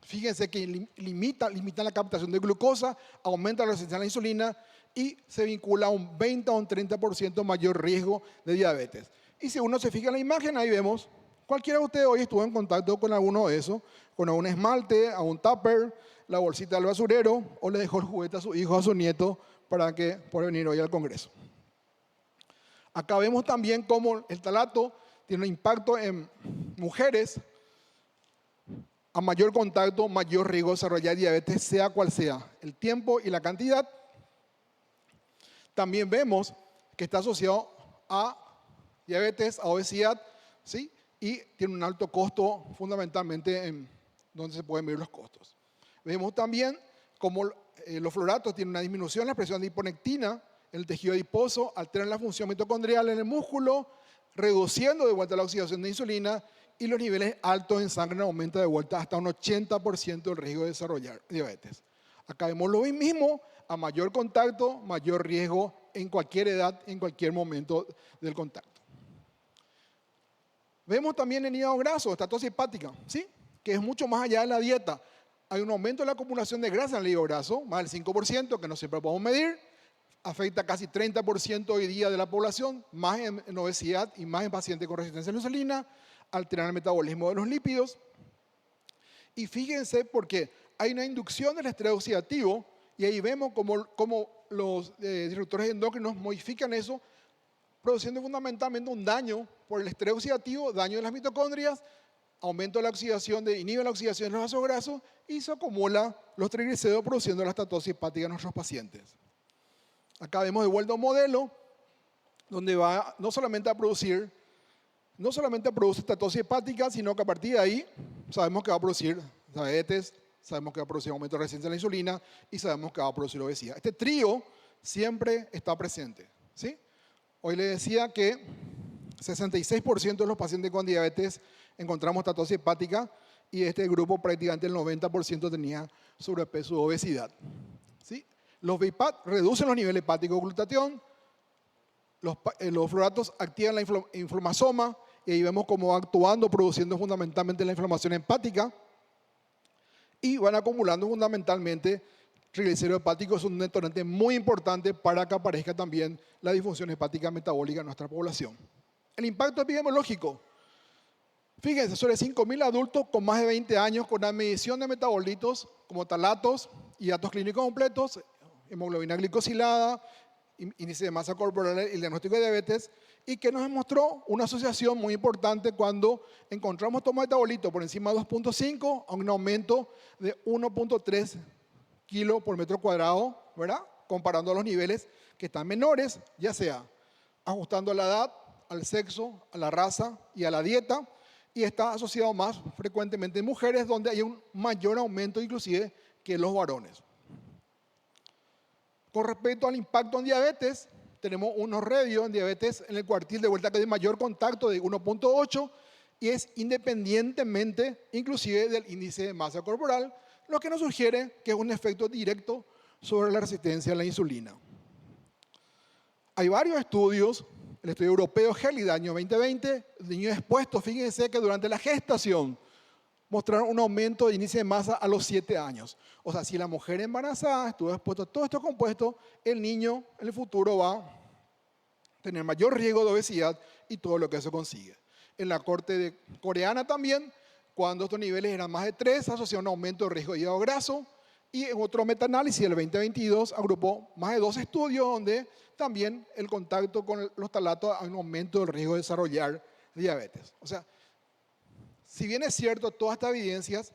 Fíjense que limitan la captación de glucosa, aumenta la resistencia a la insulina y se vincula a un 20 o un 30% mayor riesgo de diabetes. Y si uno se fija en la imagen, ahí vemos, cualquiera de ustedes hoy estuvo en contacto con alguno de esos, con algún esmalte, a un tupper, la bolsita del basurero, o le dejó el juguete a su hijo, a su nieto, para que pueda venir hoy al Congreso. Acá vemos también cómo el talato tiene un impacto en mujeres. A mayor contacto, mayor riesgo de desarrollar diabetes, sea cual sea el tiempo y la cantidad. También vemos que está asociado a diabetes, a obesidad, ¿sí? Y tiene un alto costo, fundamentalmente en donde se pueden medir los costos. Vemos también cómo los fluoratos tienen una disminución en la expresión de hiponectina en el tejido adiposo, alteran la función mitocondrial en el músculo, reduciendo de vuelta la oxidación de insulina, y los niveles altos en sangre aumentan de vuelta hasta un 80% el riesgo de desarrollar diabetes. Acá vemos lo mismo, a mayor contacto, mayor riesgo en cualquier edad, en cualquier momento del contacto. Vemos también en hígado graso, estatosis hepática, ¿sí? Que es mucho más allá de la dieta. Hay un aumento de la acumulación de grasa en el hígado graso, más del 5%, que no siempre podemos medir. Afecta casi 30% hoy día de la población, más en obesidad y más en pacientes con resistencia a la insulina, alteran el metabolismo de los lípidos. Y fíjense porque hay una inducción del estrés oxidativo y ahí vemos cómo los disruptores endocrinos modifican eso, produciendo fundamentalmente un daño por el estrés oxidativo, daño de las mitocondrias, aumento de la oxidación, inhibe la oxidación de los vasos grasos y se acumula los triglicéridos produciendo la estatosis hepática en nuestros pacientes. Acá vemos de vuelta un modelo donde va no solamente produce estatosis hepática, sino que a partir de ahí sabemos que va a producir diabetes, sabemos que va a producir aumento de resistencia a la insulina y sabemos que va a producir obesidad. Este trío siempre está presente, ¿sí? Hoy le decía que 66% de los pacientes con diabetes encontramos estatosis hepática y este grupo prácticamente el 90% tenía sobrepeso o obesidad, ¿sí? Los BIPAP reducen los niveles hepáticos de glutatión, los fluoratos activan la inflamasoma y ahí vemos cómo va actuando, produciendo fundamentalmente la inflamación hepática y van acumulando fundamentalmente triglicéridos hepáticos, es un detonante muy importante para que aparezca también la disfunción hepática metabólica en nuestra población. El impacto epidemiológico. Fíjense, sobre 5.000 adultos con más de 20 años con una medición de metabolitos como talatos y datos clínicos completos, hemoglobina glicosilada, índice de masa corporal y el diagnóstico de diabetes, y que nos demostró una asociación muy importante cuando encontramos estos metabolitos por encima de 2.5 a un aumento de 1.3 kilos por metro cuadrado, ¿verdad? Comparando a los niveles que están menores, ya sea ajustando a la edad, al sexo, a la raza y a la dieta, y está asociado más frecuentemente en mujeres donde hay un mayor aumento inclusive que en los varones. Con respecto al impacto en diabetes, tenemos unos radios en diabetes en el cuartil de vuelta que de mayor contacto de 1.8 y es independientemente inclusive del índice de masa corporal, lo que nos sugiere que es un efecto directo sobre la resistencia a la insulina. Hay varios estudios, el estudio europeo GELI del año 2020, niños expuestos, fíjense que durante la gestación mostraron un aumento de índice de masa a los 7 años. O sea, si la mujer embarazada estuvo expuesta a todos estos compuestos, el niño en el futuro va a tener mayor riesgo de obesidad y todo lo que eso consigue. En la corte coreana también, cuando estos niveles eran más de 3, asociaron un aumento de riesgo de hígado graso. Y en otro metaanálisis del 2022 agrupó más de 2 estudios donde también el contacto con los talatos hay un aumento del riesgo de desarrollar diabetes. O sea, si bien es cierto, todas estas evidencias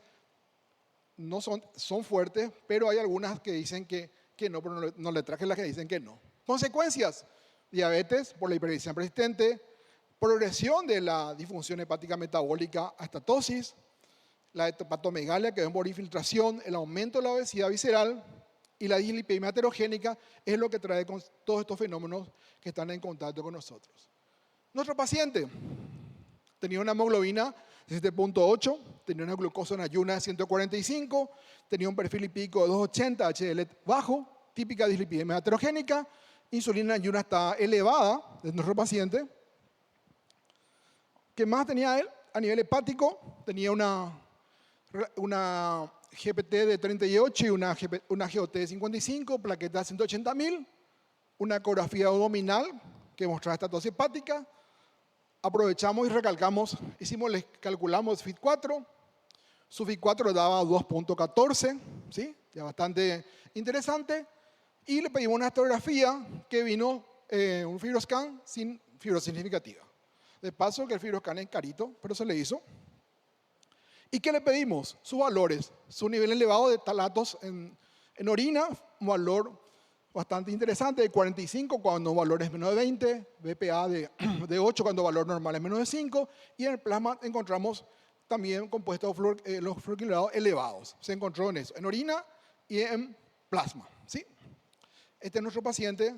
no son fuertes, pero hay algunas que dicen que no, pero no le traje las que dicen que no. Consecuencias: diabetes por la hiperglicemia persistente, progresión de la disfunción hepática metabólica a estatosis, la hepatomegalia que ven por infiltración, el aumento de la obesidad visceral y la dislipidemia heterogénica es lo que trae con todos estos fenómenos que están en contacto con nosotros. Nuestro paciente tenía una hemoglobina de 7.8, tenía una glucosa en ayuna de 145, tenía un perfil lipídico de 280, HDL bajo, típica dislipidemia heterogénica, insulina en ayuna está elevada de nuestro paciente. ¿Qué más tenía él? A nivel hepático tenía una GPT de 38 y una GOT de 55, plaqueta de 180.000, una ecografía abdominal que mostraba estatosis hepática. Aprovechamos y recalcamos, calculamos FIT4, su FIT4 daba 2.14, ¿sí? Ya bastante interesante, y le pedimos una ecografía que vino un FibroScan sin fibrosis significativa. De paso que el FibroScan es carito, pero se le hizo. ¿Y qué le pedimos? Sus valores, su nivel elevado de talatos en orina, un valor bastante interesante de 45 cuando el valor es menos de 20, BPA de 8 cuando el valor normal es menos de 5 y en el plasma encontramos también compuestos los fluoroquilados elevados. Se encontró en eso, en orina y en plasma, ¿sí? Este es nuestro paciente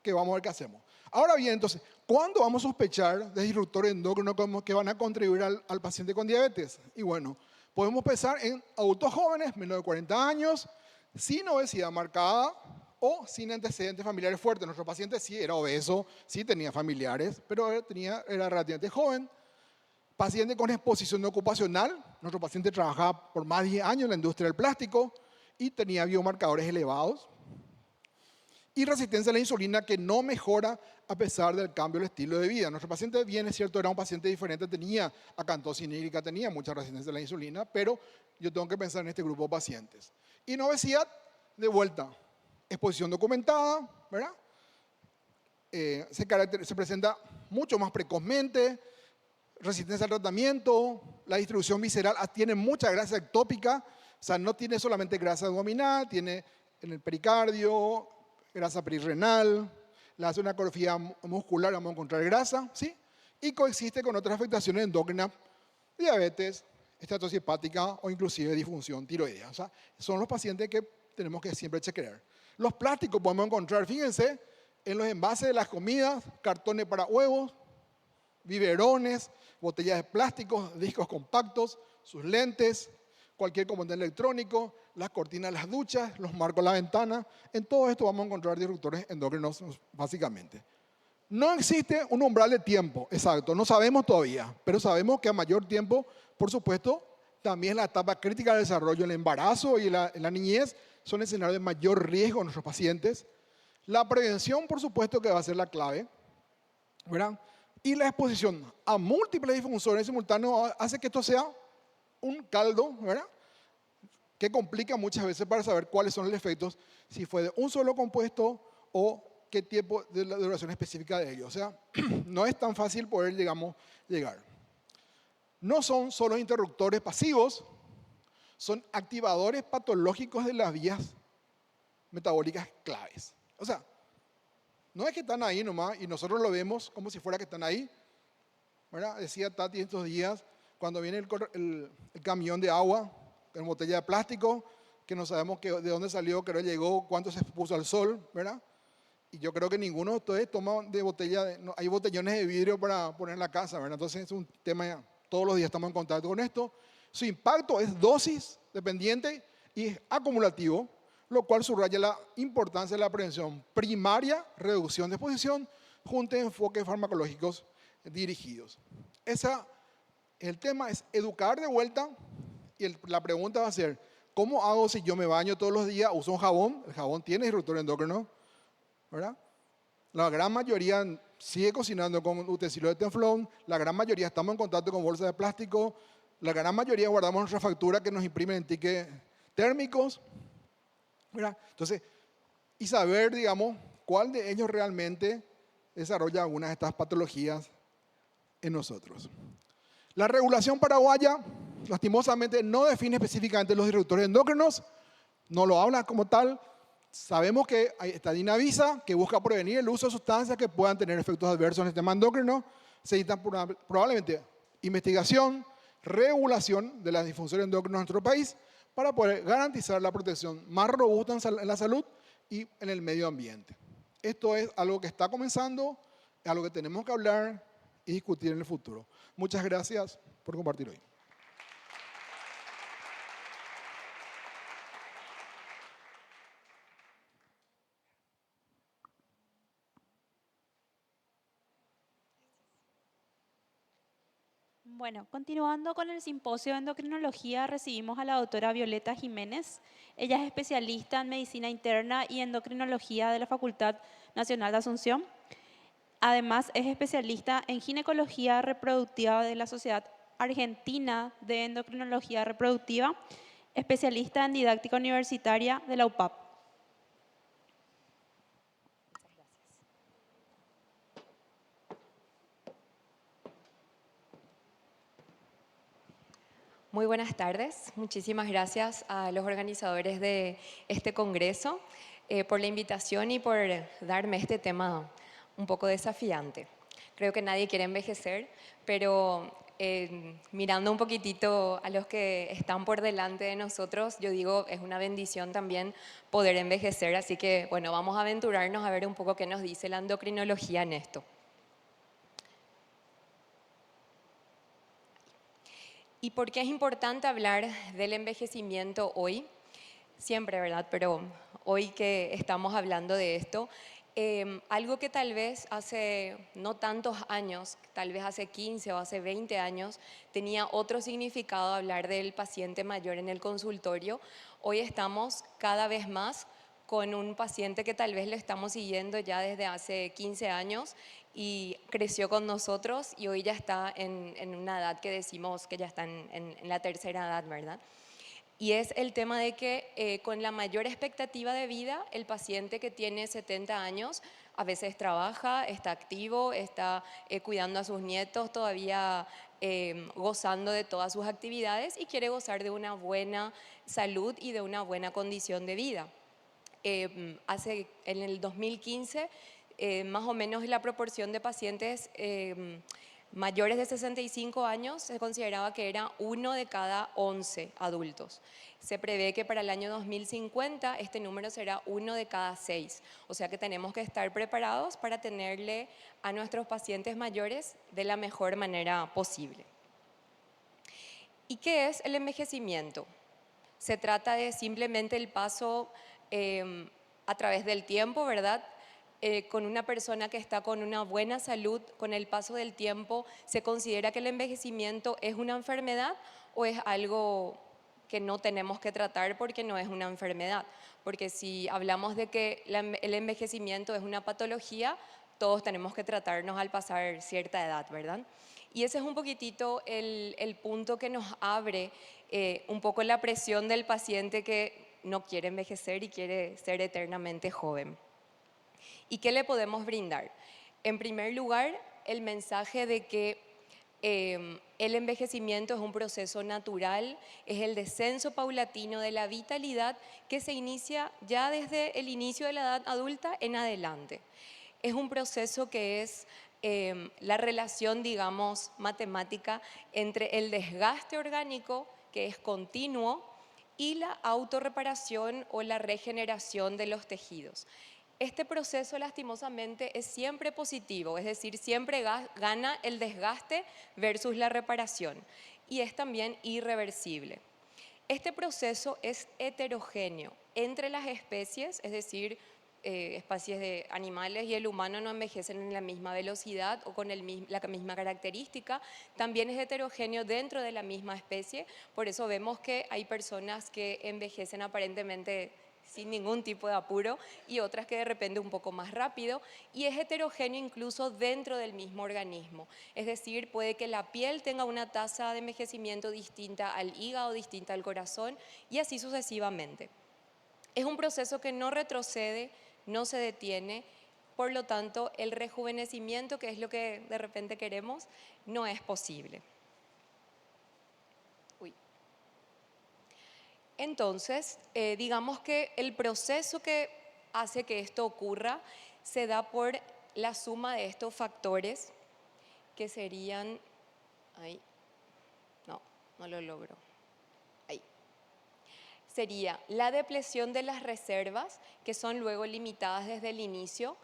que vamos a ver qué hacemos. Ahora bien, entonces, ¿cuándo vamos a sospechar de disruptores endocrinos que van a contribuir al paciente con diabetes? Y bueno, podemos pensar en adultos jóvenes, menos de 40 años, sin obesidad marcada o sin antecedentes familiares fuertes. Nuestro paciente sí era obeso, sí tenía familiares, pero era relativamente joven. Paciente con exposición ocupacional. Nuestro paciente trabajaba por más de 10 años en la industria del plástico y tenía biomarcadores elevados. y resistencia a la insulina que no mejora a pesar del cambio del estilo de vida. Nuestro paciente, bien es cierto, era un paciente diferente, tenía acantosis nígrica, tenía mucha resistencia a la insulina, pero yo tengo que pensar en este grupo de pacientes. Y en obesidad, de vuelta, exposición documentada, ¿verdad? Se presenta mucho más precozmente, resistencia al tratamiento, la distribución visceral tiene mucha grasa ectópica, o sea, no tiene solamente grasa abdominal, tiene en el pericardio, grasa perirrenal, le hace una ecografía muscular, vamos a encontrar grasa, ¿sí? Y coexiste con otras afectaciones endocrinas, diabetes, estatosis hepática o inclusive disfunción tiroidea. O sea, son los pacientes que tenemos que siempre chequear. Los plásticos podemos encontrar, fíjense, en los envases de las comidas, cartones para huevos, biberones, botellas de plásticos, discos compactos, sus lentes, cualquier componente electrónico, las cortinas de las duchas, los marcos de la ventana. En todo esto vamos a encontrar disruptores endocrinos básicamente. No existe un umbral de tiempo exacto, no sabemos todavía, pero sabemos que a mayor tiempo, por supuesto, también la etapa crítica del desarrollo, el embarazo y la niñez son escenarios de mayor riesgo en nuestros pacientes. La prevención, por supuesto, que va a ser la clave, ¿verdad? Y la exposición a múltiples disfunciones simultáneas hace que esto sea un caldo, ¿verdad? Que complica muchas veces para saber cuáles son los efectos, si fue de un solo compuesto o qué tiempo de la duración específica de ello. O sea, no es tan fácil poder, digamos, llegar. No son solo interruptores pasivos, son activadores patológicos de las vías metabólicas claves. O sea, no es que están ahí nomás y nosotros lo vemos como si fuera que están ahí, ¿verdad? Decía Tati estos días, cuando viene el camión de agua en botella de plástico, que no sabemos de dónde salió, que no llegó, cuánto se expuso al sol, ¿verdad? Y yo creo que ninguno de ustedes toma de botella, no, hay botellones de vidrio para poner en la casa, ¿verdad? Entonces es un tema, todos los días estamos en contacto con esto. Su impacto es dosis dependiente y es acumulativo, lo cual subraya la importancia de la prevención primaria, reducción de exposición, junto a enfoques farmacológicos dirigidos. El tema es educar de vuelta y la pregunta va a ser, ¿cómo hago si yo me baño todos los días, uso un jabón? El jabón tiene disruptor endócrino, ¿verdad? La gran mayoría sigue cocinando con utensilios de teflón, la gran mayoría estamos en contacto con bolsas de plástico, la gran mayoría guardamos nuestra factura que nos imprimen en tickets térmicos, ¿verdad? Entonces, y saber, digamos, cuál de ellos realmente desarrolla algunas de estas patologías en nosotros. La regulación paraguaya, lastimosamente, no define específicamente los disruptores endócrinos, no lo habla como tal. Sabemos que está Dinavisa, que busca prevenir el uso de sustancias que puedan tener efectos adversos en el sistema endocrino. Se necesita probablemente investigación, regulación de las disfunciones endócrinas en nuestro país para poder garantizar la protección más robusta en la salud y en el medio ambiente. Esto es algo que está comenzando, es algo que tenemos que hablar y discutir en el futuro. Muchas gracias por compartir hoy. Bueno, continuando con el simposio de endocrinología, recibimos a la doctora Violeta Jiménez. Ella es especialista en medicina interna y endocrinología de la Facultad Nacional de Asunción. Además, es especialista en ginecología reproductiva de la Sociedad Argentina de Endocrinología Reproductiva, especialista en didáctica universitaria de la UPAP. Muy buenas tardes. Muchísimas gracias a los organizadores de este congreso por la invitación y por darme este tema un poco desafiante. Creo que nadie quiere envejecer, pero mirando un poquitito a los que están por delante de nosotros, yo digo, es una bendición también poder envejecer. Así que, bueno, vamos a aventurarnos a ver un poco qué nos dice la endocrinología en esto. ¿Y por qué es importante hablar del envejecimiento hoy? Siempre, ¿verdad? Pero hoy que estamos hablando de esto, algo que tal vez hace no tantos años, tal vez hace 15 o hace 20 años, tenía otro significado hablar del paciente mayor en el consultorio. Hoy estamos cada vez más con un paciente que tal vez lo estamos siguiendo ya desde hace 15 años y creció con nosotros y hoy ya está en una edad que decimos que ya está en la tercera edad, ¿verdad? Y es el tema de que con la mayor expectativa de vida, el paciente que tiene 70 años a veces trabaja, está activo, está cuidando a sus nietos, todavía gozando de todas sus actividades y quiere gozar de una buena salud y de una buena condición de vida. En el 2015, más o menos la proporción de pacientes mayores de 65 años se consideraba que era 1 de cada 11 adultos. Se prevé que para el año 2050 este número será 1 de cada 6. O sea que tenemos que estar preparados para tenerle a nuestros pacientes mayores de la mejor manera posible. ¿Y qué es el envejecimiento? Se trata de simplemente el paso a través del tiempo, ¿verdad? Con una persona que está con una buena salud, con el paso del tiempo, ¿se considera que el envejecimiento es una enfermedad o es algo que no tenemos que tratar porque no es una enfermedad? Porque si hablamos de que el envejecimiento es una patología, todos tenemos que tratarnos al pasar cierta edad, ¿verdad? Y ese es un poquitito el punto que nos abre un poco la presión del paciente que no quiere envejecer y quiere ser eternamente joven. ¿Y qué le podemos brindar? En primer lugar, el mensaje de que el envejecimiento es un proceso natural, es el descenso paulatino de la vitalidad que se inicia ya desde el inicio de la edad adulta en adelante. Es un proceso que es la relación, digamos, matemática entre el desgaste orgánico, que es continuo, y la autorreparación o la regeneración de los tejidos. Este proceso lastimosamente es siempre positivo, es decir, siempre gana el desgaste versus la reparación y es también irreversible. Este proceso es heterogéneo entre las especies, es decir, especies de animales y el humano no envejecen en la misma velocidad o con la misma característica. También es heterogéneo dentro de la misma especie, por eso vemos que hay personas que envejecen aparentemente sin ningún tipo de apuro y otras que de repente un poco más rápido, y es heterogéneo incluso dentro del mismo organismo. Es decir, puede que la piel tenga una tasa de envejecimiento distinta al hígado, distinta al corazón y así sucesivamente. Es un proceso que no retrocede, no se detiene, por lo tanto el rejuvenecimiento, que es lo que de repente queremos, no es posible. Entonces, digamos que el proceso que hace que esto ocurra se da por la suma de estos factores que serían, ahí, no lo logro, ahí. Sería la depleción de las reservas, que son luego limitadas desde el inicio.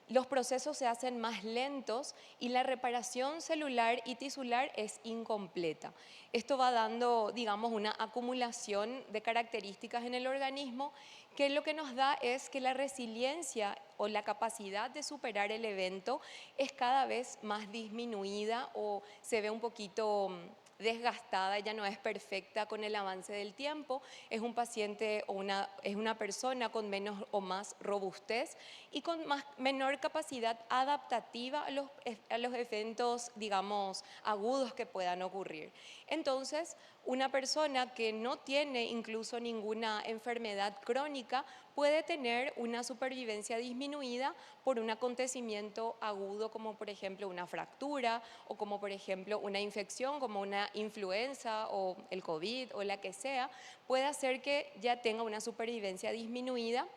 Los procesos se hacen más lentos y la reparación celular y tisular es incompleta. Esto va dando, digamos, una acumulación de características en el organismo que lo que nos da es que la resiliencia o la capacidad de superar el evento es cada vez más disminuida o se ve un poquito desgastada, ya no es perfecta con el avance del tiempo, es un paciente o es una persona con menos o más robustez y con menor capacidad adaptativa a los eventos, digamos, agudos que puedan ocurrir. Entonces, una persona que no tiene incluso ninguna enfermedad crónica puede tener una supervivencia disminuida por un acontecimiento agudo como por ejemplo una fractura o como por ejemplo una infección como una influenza o el COVID o la que sea, puede hacer que ya tenga una supervivencia disminuida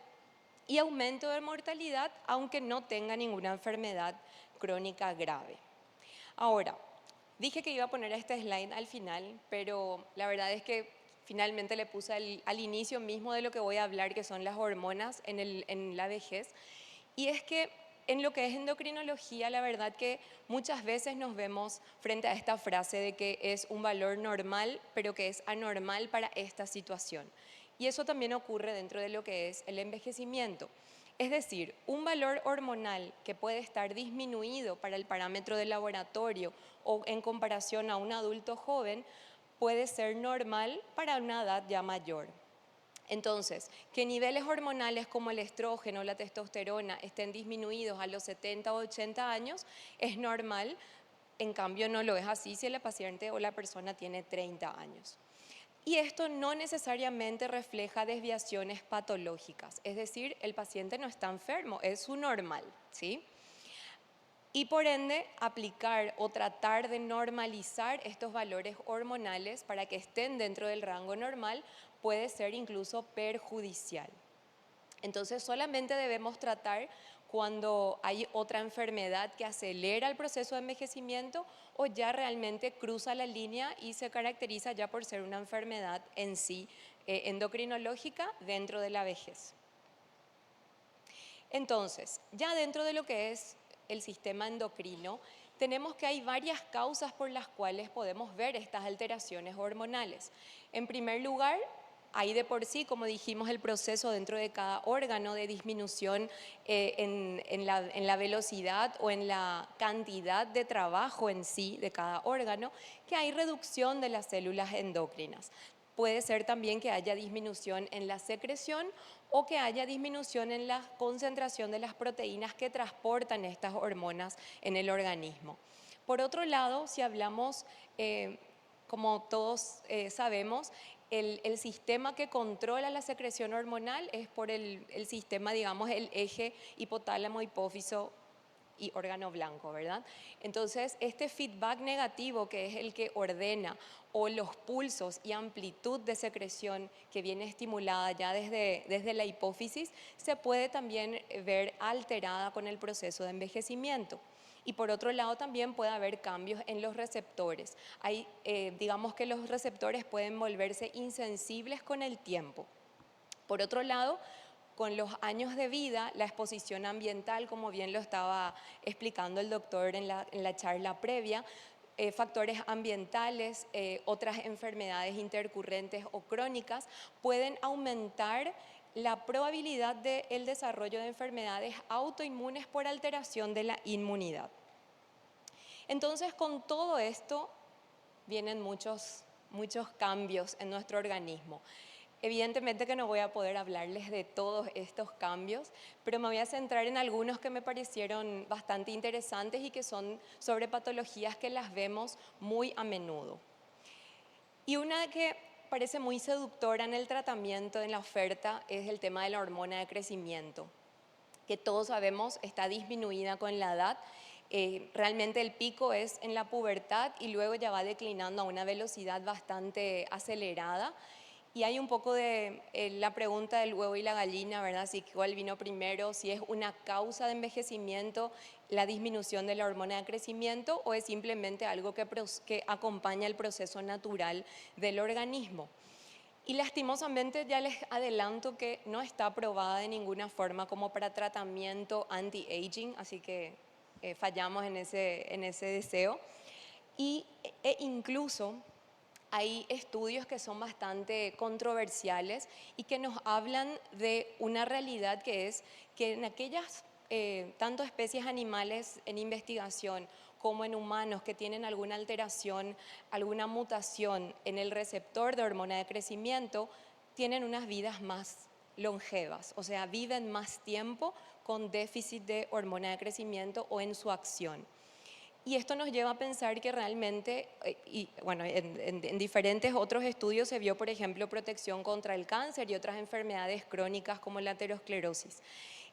y aumento de mortalidad aunque no tenga ninguna enfermedad crónica grave. Ahora, dije que iba a poner este slide al final, pero la verdad es que finalmente le puse al inicio mismo de lo que voy a hablar, que son las hormonas en la vejez. Y es que en lo que es endocrinología, la verdad que muchas veces nos vemos frente a esta frase de que es un valor normal, pero que es anormal para esta situación. Y eso también ocurre dentro de lo que es el envejecimiento. Es decir, un valor hormonal que puede estar disminuido para el parámetro de laboratorio o en comparación a un adulto joven puede ser normal para una edad ya mayor. Entonces, que niveles hormonales como el estrógeno o la testosterona estén disminuidos a los 70 o 80 años es normal, en cambio no lo es así si la paciente o la persona tiene 30 años. Y esto no necesariamente refleja desviaciones patológicas, es decir, el paciente no está enfermo, es su normal, ¿sí? Y por ende, aplicar o tratar de normalizar estos valores hormonales para que estén dentro del rango normal puede ser incluso perjudicial. Entonces, solamente debemos tratar cuando hay otra enfermedad que acelera el proceso de envejecimiento o ya realmente cruza la línea y se caracteriza ya por ser una enfermedad en sí endocrinológica dentro de la vejez. Entonces, ya dentro de lo que es el sistema endocrino, tenemos que hay varias causas por las cuales podemos ver estas alteraciones hormonales. En primer lugar, hay de por sí, como dijimos, el proceso dentro de cada órgano de disminución en la velocidad o en la cantidad de trabajo en sí de cada órgano, que hay reducción de las células endocrinas. Puede ser también que haya disminución en la secreción o que haya disminución en la concentración de las proteínas que transportan estas hormonas en el organismo. Por otro lado, si hablamos, como todos sabemos, el sistema que controla la secreción hormonal es por el sistema, digamos, el eje hipotálamo-hipófiso y órgano blanco, ¿verdad? Entonces, este feedback negativo, que es el que ordena, o los pulsos y amplitud de secreción que viene estimulada ya desde la hipófisis, se puede también ver alterada con el proceso de envejecimiento. Y por otro lado también puede haber cambios en los receptores. Digamos que los receptores pueden volverse insensibles con el tiempo. Por otro lado, con los años de vida, la exposición ambiental, como bien lo estaba explicando el doctor en la charla previa, factores ambientales, otras enfermedades intercurrentes o crónicas pueden aumentar la probabilidad del desarrollo de enfermedades autoinmunes por alteración de la inmunidad. Entonces, con todo esto vienen muchos cambios en nuestro organismo. Evidentemente que no voy a poder hablarles de todos estos cambios, pero me voy a centrar en algunos que me parecieron bastante interesantes y que son sobre patologías que las vemos muy a menudo. Y una que parece muy seductora en el tratamiento, en la oferta, es el tema de la hormona de crecimiento, que todos sabemos está disminuida con la edad. Realmente el pico es en la pubertad y luego ya va declinando a una velocidad bastante acelerada. Y hay un poco de la pregunta del huevo y la gallina, ¿verdad? Si cuál vino primero, si es una causa de envejecimiento, la disminución de la hormona de crecimiento, o es simplemente algo que acompaña el proceso natural del organismo. Y lastimosamente ya les adelanto que no está aprobada de ninguna forma como para tratamiento anti-aging, así que fallamos en ese deseo. E incluso hay estudios que son bastante controversiales y que nos hablan de una realidad que es que en aquellas tanto especies animales en investigación como en humanos que tienen alguna alteración, alguna mutación en el receptor de hormona de crecimiento, tienen unas vidas más longevas, o sea, viven más tiempo con déficit de hormona de crecimiento o en su acción. Y esto nos lleva a pensar que realmente, en diferentes otros estudios se vio, por ejemplo, protección contra el cáncer y otras enfermedades crónicas como la aterosclerosis.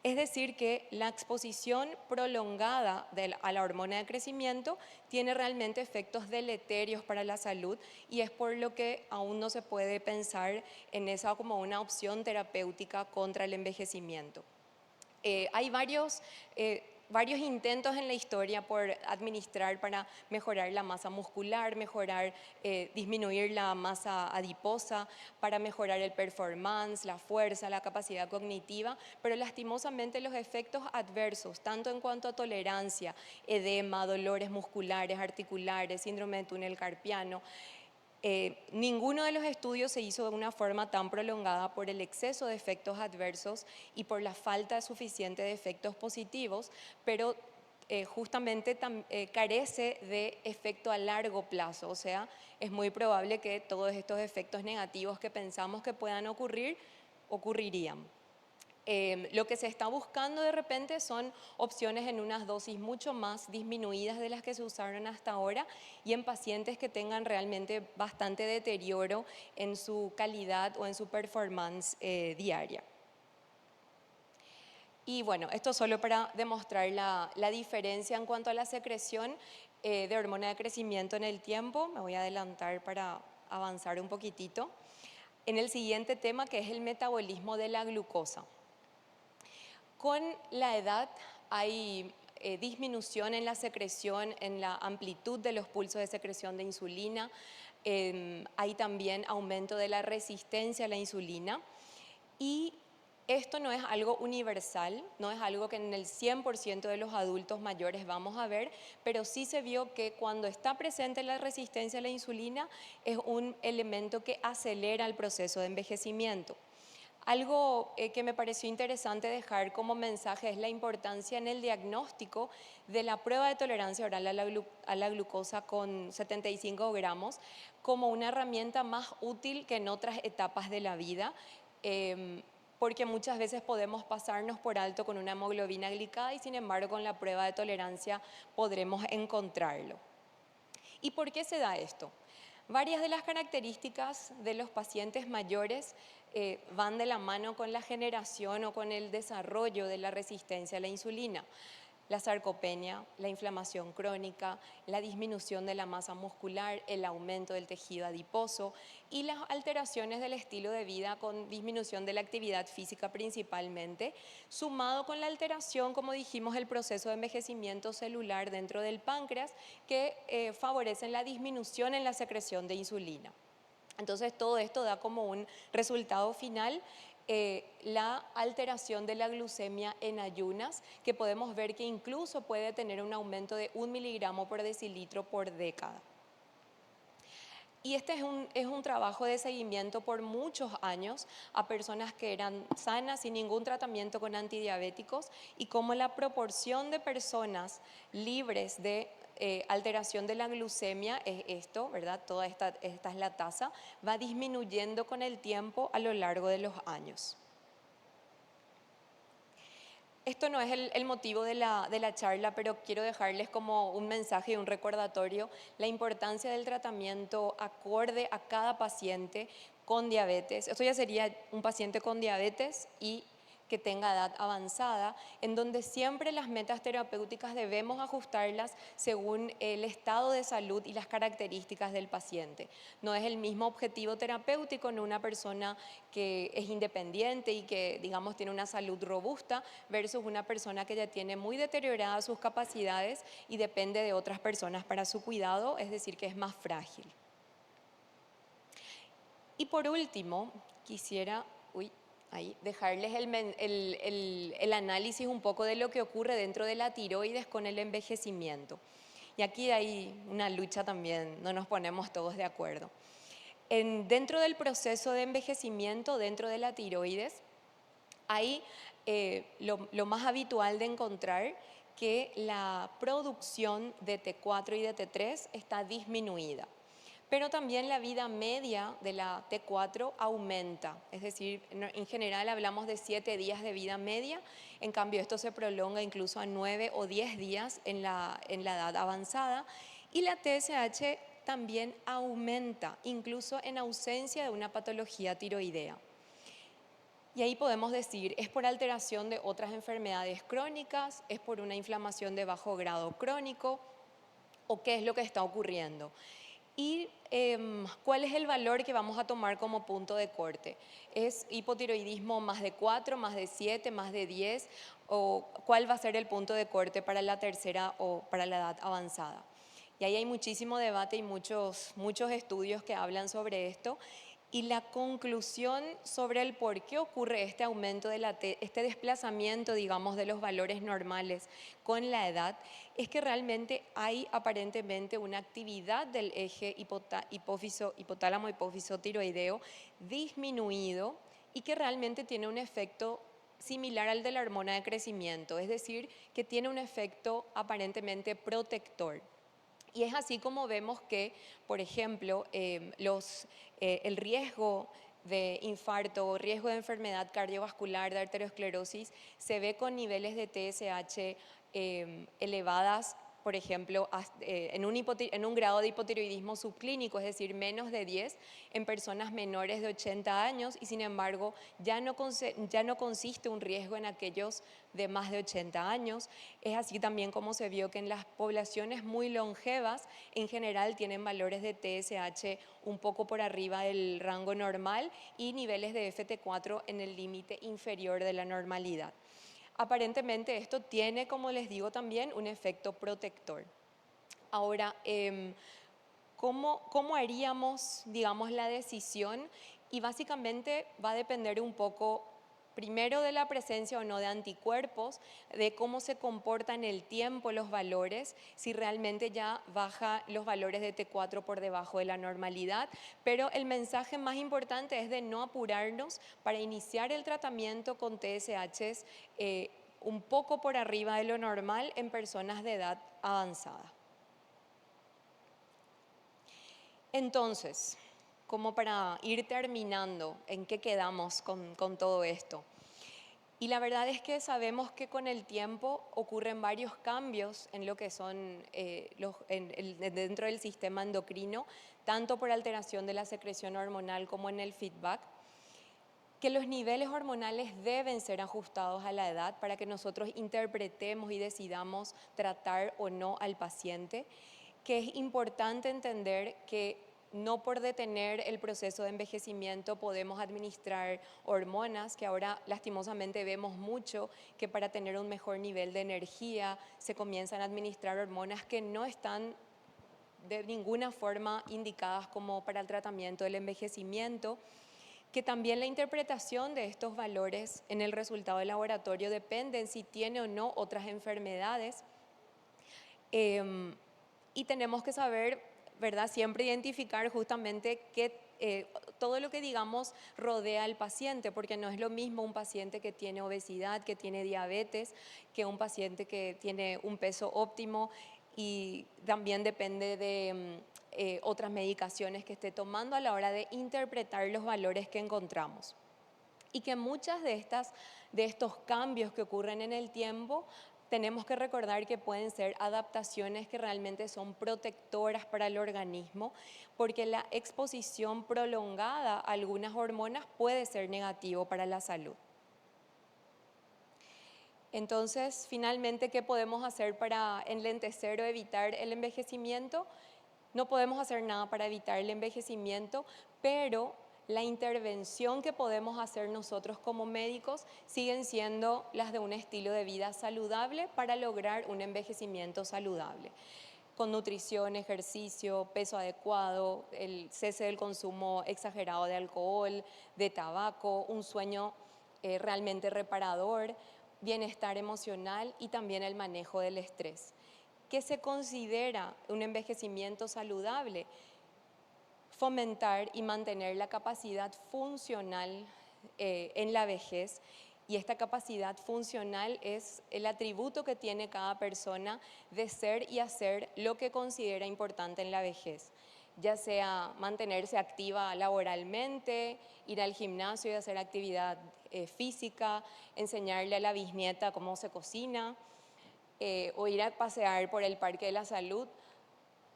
Es decir, que la exposición prolongada a la hormona de crecimiento tiene realmente efectos deleterios para la salud y es por lo que aún no se puede pensar en esa como una opción terapéutica contra el envejecimiento. Hay varios intentos en la historia por administrar para mejorar la masa muscular, disminuir la masa adiposa, para mejorar el performance, la fuerza, la capacidad cognitiva, pero lastimosamente los efectos adversos, tanto en cuanto a tolerancia, edema, dolores musculares, articulares, síndrome de túnel carpiano, ninguno de los estudios se hizo de una forma tan prolongada por el exceso de efectos adversos y por la falta suficiente de efectos positivos, pero justamente carece de efecto a largo plazo, o sea, es muy probable que todos estos efectos negativos que pensamos que puedan ocurrir, ocurrirían. Lo que se está buscando de repente son opciones en unas dosis mucho más disminuidas de las que se usaron hasta ahora y en pacientes que tengan realmente bastante deterioro en su calidad o en su performance diaria. Y bueno, esto solo para demostrar la diferencia en cuanto a la secreción de hormona de crecimiento en el tiempo. Me voy a adelantar para avanzar un poquitito. En el siguiente tema, que es el metabolismo de la glucosa. Con la edad hay disminución en la secreción, en la amplitud de los pulsos de secreción de insulina. Hay también aumento de la resistencia a la insulina. Y esto no es algo universal, no es algo que en el 100% de los adultos mayores vamos a ver, pero sí se vio que cuando está presente la resistencia a la insulina es un elemento que acelera el proceso de envejecimiento. Algo que me pareció interesante dejar como mensaje es la importancia en el diagnóstico de la prueba de tolerancia oral a la glucosa con 75 gramos como una herramienta más útil que en otras etapas de la vida, porque muchas veces podemos pasarnos por alto con una hemoglobina glicada y sin embargo con la prueba de tolerancia podremos encontrarlo. ¿Y por qué se da esto? Varias de las características de los pacientes mayores van de la mano con la generación o con el desarrollo de la resistencia a la insulina. La sarcopenia, la inflamación crónica, la disminución de la masa muscular, el aumento del tejido adiposo y las alteraciones del estilo de vida con disminución de la actividad física principalmente, sumado con la alteración, como dijimos, el proceso de envejecimiento celular dentro del páncreas que favorecen la disminución en la secreción de insulina. Entonces todo esto da como un resultado final la alteración de la glucemia en ayunas, que podemos ver que incluso puede tener un aumento de 1 miligramo por decilitro por década. Y este es un trabajo de seguimiento por muchos años a personas que eran sanas sin ningún tratamiento con antidiabéticos y cómo la proporción de personas libres de alteración de la glucemia es esto, ¿verdad? Toda esta es la tasa, va disminuyendo con el tiempo a lo largo de los años. Esto no es el motivo de la charla, pero quiero dejarles como un mensaje y un recordatorio la importancia del tratamiento acorde a cada paciente con diabetes. Esto ya sería un paciente con diabetes y que tenga edad avanzada, en donde siempre las metas terapéuticas debemos ajustarlas según el estado de salud y las características del paciente. No es el mismo objetivo terapéutico en una persona que es independiente y que, digamos, tiene una salud robusta versus una persona que ya tiene muy deterioradas sus capacidades y depende de otras personas para su cuidado, es decir, que es más frágil. Y por último, quisiera dejarles el análisis un poco de lo que ocurre dentro de la tiroides con el envejecimiento. Y aquí hay una lucha también, no nos ponemos todos de acuerdo. Dentro del proceso de envejecimiento, dentro de la tiroides, hay lo más habitual de encontrar que la producción de T4 y de T3 está disminuida. Pero también la vida media de la T4 aumenta, es decir, en general hablamos de 7 días de vida media, en cambio esto se prolonga incluso a 9 o 10 días en la edad avanzada, y la TSH también aumenta, incluso en ausencia de una patología tiroidea. Y ahí podemos decir, es por alteración de otras enfermedades crónicas, es por una inflamación de bajo grado crónico, o qué es lo que está ocurriendo. ¿Y cuál es el valor que vamos a tomar como punto de corte? ¿Es hipotiroidismo más de 4, más de 7, más de 10? ¿O cuál va a ser el punto de corte para la tercera o para la edad avanzada? Y ahí hay muchísimo debate y muchos estudios que hablan sobre esto. Y la conclusión sobre el por qué ocurre este aumento de este desplazamiento, digamos, de los valores normales con la edad, es que realmente hay aparentemente una actividad del eje hipotálamo-hipófiso tiroideo disminuido y que realmente tiene un efecto similar al de la hormona de crecimiento, es decir, que tiene un efecto aparentemente protector. Y es así como vemos que, por ejemplo, el riesgo de infarto, riesgo de enfermedad cardiovascular, de arteriosclerosis, se ve con niveles de TSH elevadas, por ejemplo, en un grado de hipotiroidismo subclínico, es decir, menos de 10 en personas menores de 80 años y sin embargo ya no consiste un riesgo en aquellos de más de 80 años. Es así también como se vio que en las poblaciones muy longevas en general tienen valores de TSH un poco por arriba del rango normal y niveles de FT4 en el límite inferior de la normalidad. Aparentemente esto tiene, como les digo, también un efecto protector. Ahora, ¿cómo haríamos, digamos, la decisión? Y básicamente va a depender un poco, primero, de la presencia o no de anticuerpos, de cómo se comportan en el tiempo los valores, si realmente ya baja los valores de T4 por debajo de la normalidad. Pero el mensaje más importante es de no apurarnos para iniciar el tratamiento con TSHs un poco por arriba de lo normal en personas de edad avanzada. Entonces, como para ir terminando, ¿en qué quedamos con todo esto? Y la verdad es que sabemos que con el tiempo ocurren varios cambios en lo que son dentro del sistema endocrino, tanto por alteración de la secreción hormonal como en el feedback, que los niveles hormonales deben ser ajustados a la edad para que nosotros interpretemos y decidamos tratar o no al paciente, que es importante entender que no por detener el proceso de envejecimiento podemos administrar hormonas, que ahora lastimosamente vemos mucho que para tener un mejor nivel de energía se comienzan a administrar hormonas que no están de ninguna forma indicadas como para el tratamiento del envejecimiento, que también la interpretación de estos valores en el resultado del laboratorio dependen si tiene o no otras enfermedades. Y tenemos que saber, ¿verdad?, siempre identificar justamente todo lo que digamos rodea al paciente, porque no es lo mismo un paciente que tiene obesidad, que tiene diabetes, que un paciente que tiene un peso óptimo, y también depende de otras medicaciones que esté tomando a la hora de interpretar los valores que encontramos. Y que muchas de estos cambios que ocurren en el tiempo tenemos que recordar que pueden ser adaptaciones que realmente son protectoras para el organismo, porque la exposición prolongada a algunas hormonas puede ser negativo para la salud. Entonces, finalmente, ¿qué podemos hacer para enlentecer o evitar el envejecimiento? No podemos hacer nada para evitar el envejecimiento, pero la intervención que podemos hacer nosotros como médicos siguen siendo las de un estilo de vida saludable para lograr un envejecimiento saludable, con nutrición, ejercicio, peso adecuado, el cese del consumo exagerado de alcohol, de tabaco, un sueño realmente reparador, bienestar emocional y también el manejo del estrés. ¿Qué se considera un envejecimiento saludable? Fomentar y mantener la capacidad funcional en la vejez, y esta capacidad funcional es el atributo que tiene cada persona de ser y hacer lo que considera importante en la vejez, ya sea mantenerse activa laboralmente, ir al gimnasio y hacer actividad física, enseñarle a la bisnieta cómo se cocina, o ir a pasear por el Parque de la Salud.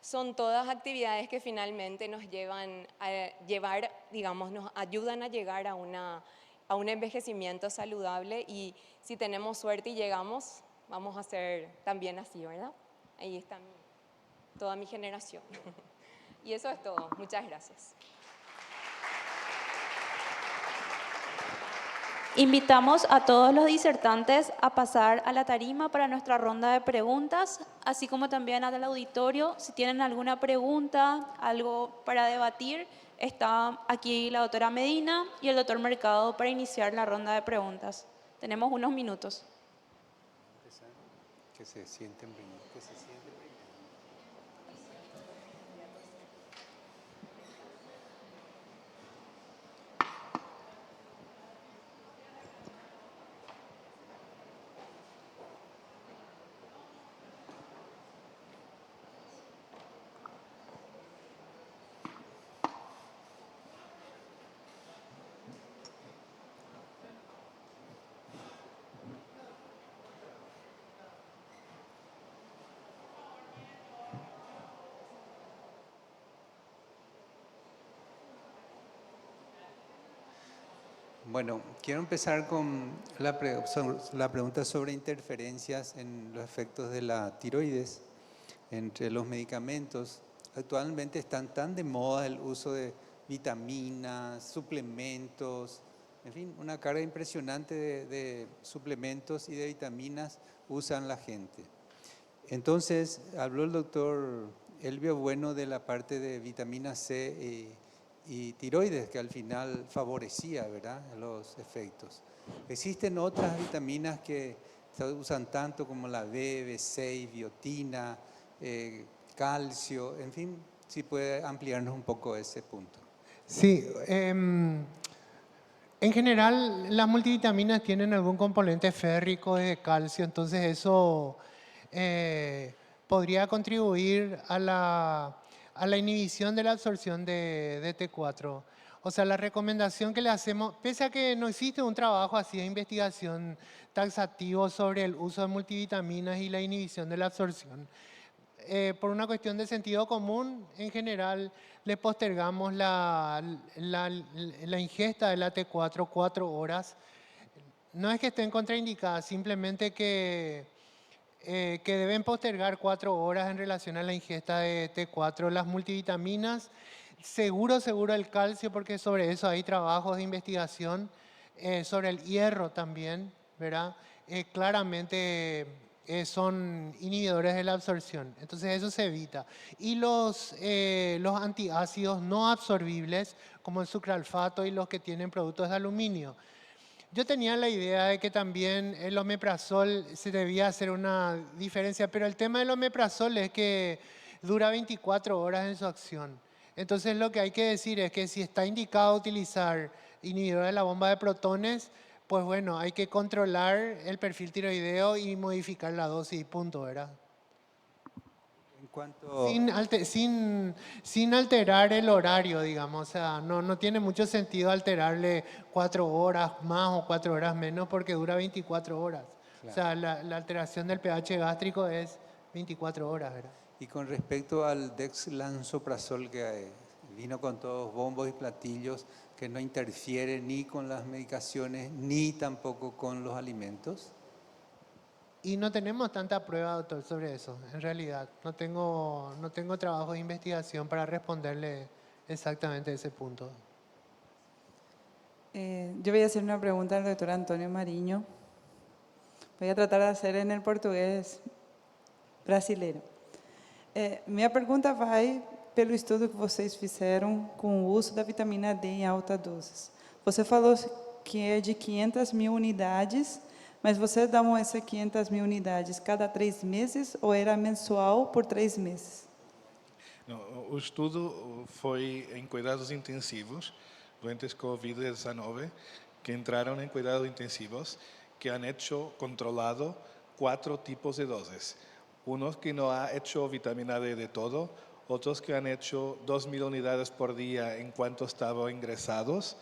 Son todas actividades que finalmente nos llevan a llevar, digamos, nos ayudan a llegar a un envejecimiento saludable, y si tenemos suerte y llegamos, vamos a ser también así, ¿verdad? Ahí está toda mi generación. Y eso es todo. Muchas gracias. Invitamos a todos los disertantes a pasar a la tarima para nuestra ronda de preguntas, así como también al auditorio. Si tienen alguna pregunta, algo para debatir, está aquí la doctora Medina y el doctor Mercado para iniciar la ronda de preguntas. Tenemos unos minutos. Que se sienten primero. Bueno, quiero empezar con la pregunta sobre interferencias en los efectos de la tiroides entre los medicamentos. Actualmente están tan de moda el uso de vitaminas, suplementos, en fin, una carga impresionante de suplementos y de vitaminas usan la gente. Entonces, habló el doctor Elvio Bueno de la parte de vitamina C y tiroides, que al final favorecía, ¿verdad?, los efectos. Existen otras vitaminas que se usan tanto como la B, B6, biotina, calcio, en fin, si puede ampliarnos un poco ese punto. Sí, en general las multivitaminas tienen algún componente férrico y de calcio, entonces eso podría contribuir a la inhibición de la absorción de T4. O sea, la recomendación que le hacemos, pese a que no existe un trabajo así de investigación taxativo sobre el uso de multivitaminas y la inhibición de la absorción, por una cuestión de sentido común, en general le postergamos la ingesta de la T4 4 horas. No es que estén contraindicadas, simplemente que deben postergar 4 horas en relación a la ingesta de T4. Las multivitaminas, seguro el calcio, porque sobre eso hay trabajos de investigación, sobre el hierro también, ¿verdad? Claramente son inhibidores de la absorción, entonces eso se evita. Y los antiácidos no absorbibles, como el sucralfato y los que tienen productos de aluminio. Yo tenía la idea de que también el omeprazol se debía hacer una diferencia, pero el tema del omeprazol es que dura 24 horas en su acción. Entonces lo que hay que decir es que si está indicado utilizar inhibidor de la bomba de protones, pues bueno, hay que controlar el perfil tiroideo y modificar la dosis, punto, ¿verdad? En cuanto... Sin alterar el horario, digamos. O sea, no tiene mucho sentido alterarle 4 horas más o 4 horas menos porque dura 24 horas. Claro. O sea, la alteración del pH gástrico es 24 horas, ¿verdad? Y con respecto al dexlansoprazol que vino con todos bombos y platillos, que no interfiere ni con las medicaciones ni tampoco con los alimentos. Y no tenemos tanta prueba, doctor, sobre eso, en realidad. No tengo trabajo de investigación para responderle exactamente ese punto. Yo voy a hacer una pregunta al doctor Antonio Mariño. Voy a tratar de hacer en el português brasileiro. Minha pergunta vai pelo estudo que vocês fizeram com o uso da vitamina D em alta doses. Você falou que é de 500 mil unidades, mas vocês davam essas 500 mil unidades cada 3 meses ou era mensual por 3 meses? Não, o estudo foi em cuidados intensivos, doentes COVID-19, que entraron en cuidados intensivos, que han hecho controlado 4 tipos de dosis. Unos que no ha hecho vitamina D de todo, otros que han hecho 2.000 unidades por día en cuanto estaban ingresados,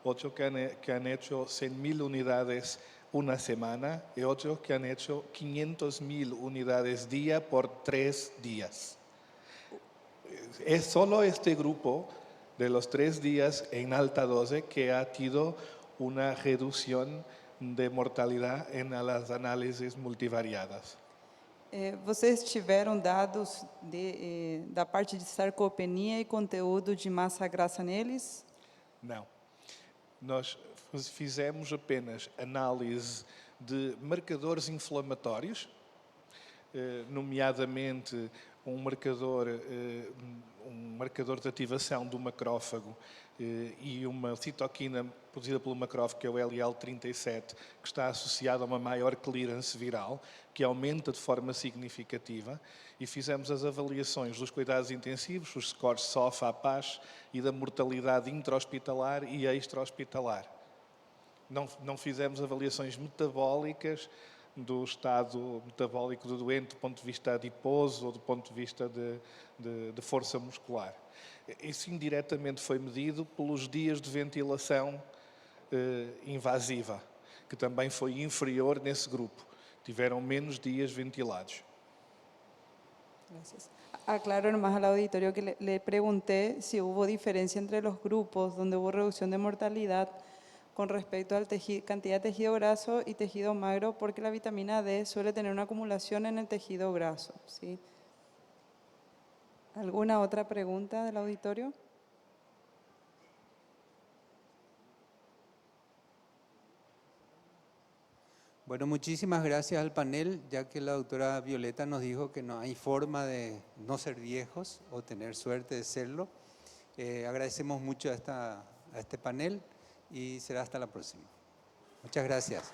otros que han hecho 100.000 unidades una semana y otros que han hecho 500.000 unidades día por 3 días. Es solo este grupo de los 3 días en alta dosis que ha tenido una reducción de mortalidad en las análisis multivariadas. Vocês tiveram dados da parte de sarcopenia e conteúdo de massa grassa neles? Não. Nós fizemos apenas análise de marcadores inflamatórios, nomeadamente um marcador de ativação do macrófago e uma citoquina produzida pelo macrófago, que é o LL37, que está associado a uma maior clearance viral, que aumenta de forma significativa, e fizemos as avaliações dos cuidados intensivos, os scores SOF, APAS e da mortalidade intra-hospitalar e extra-hospitalar. Não fizemos avaliações metabólicas do estado metabólico do doente do ponto de vista adiposo ou do ponto de vista de força muscular. Isso indiretamente foi medido pelos dias de ventilação invasiva, que também foi inferior nesse grupo. Tiveram menos dias ventilados. Gracias. Aclaro nomás al auditorio que le pregunté si hubo diferencia entre los grupos donde hubo reducción de mortalidad, con respecto al cantidad de tejido graso y tejido magro, porque la vitamina D suele tener una acumulación en el tejido graso, ¿sí? ¿Alguna otra pregunta del auditorio? Bueno, muchísimas gracias al panel, ya que la doctora Violeta nos dijo que no hay forma de no ser viejos o tener suerte de serlo. Agradecemos mucho a este panel y será hasta la próxima. Muchas gracias.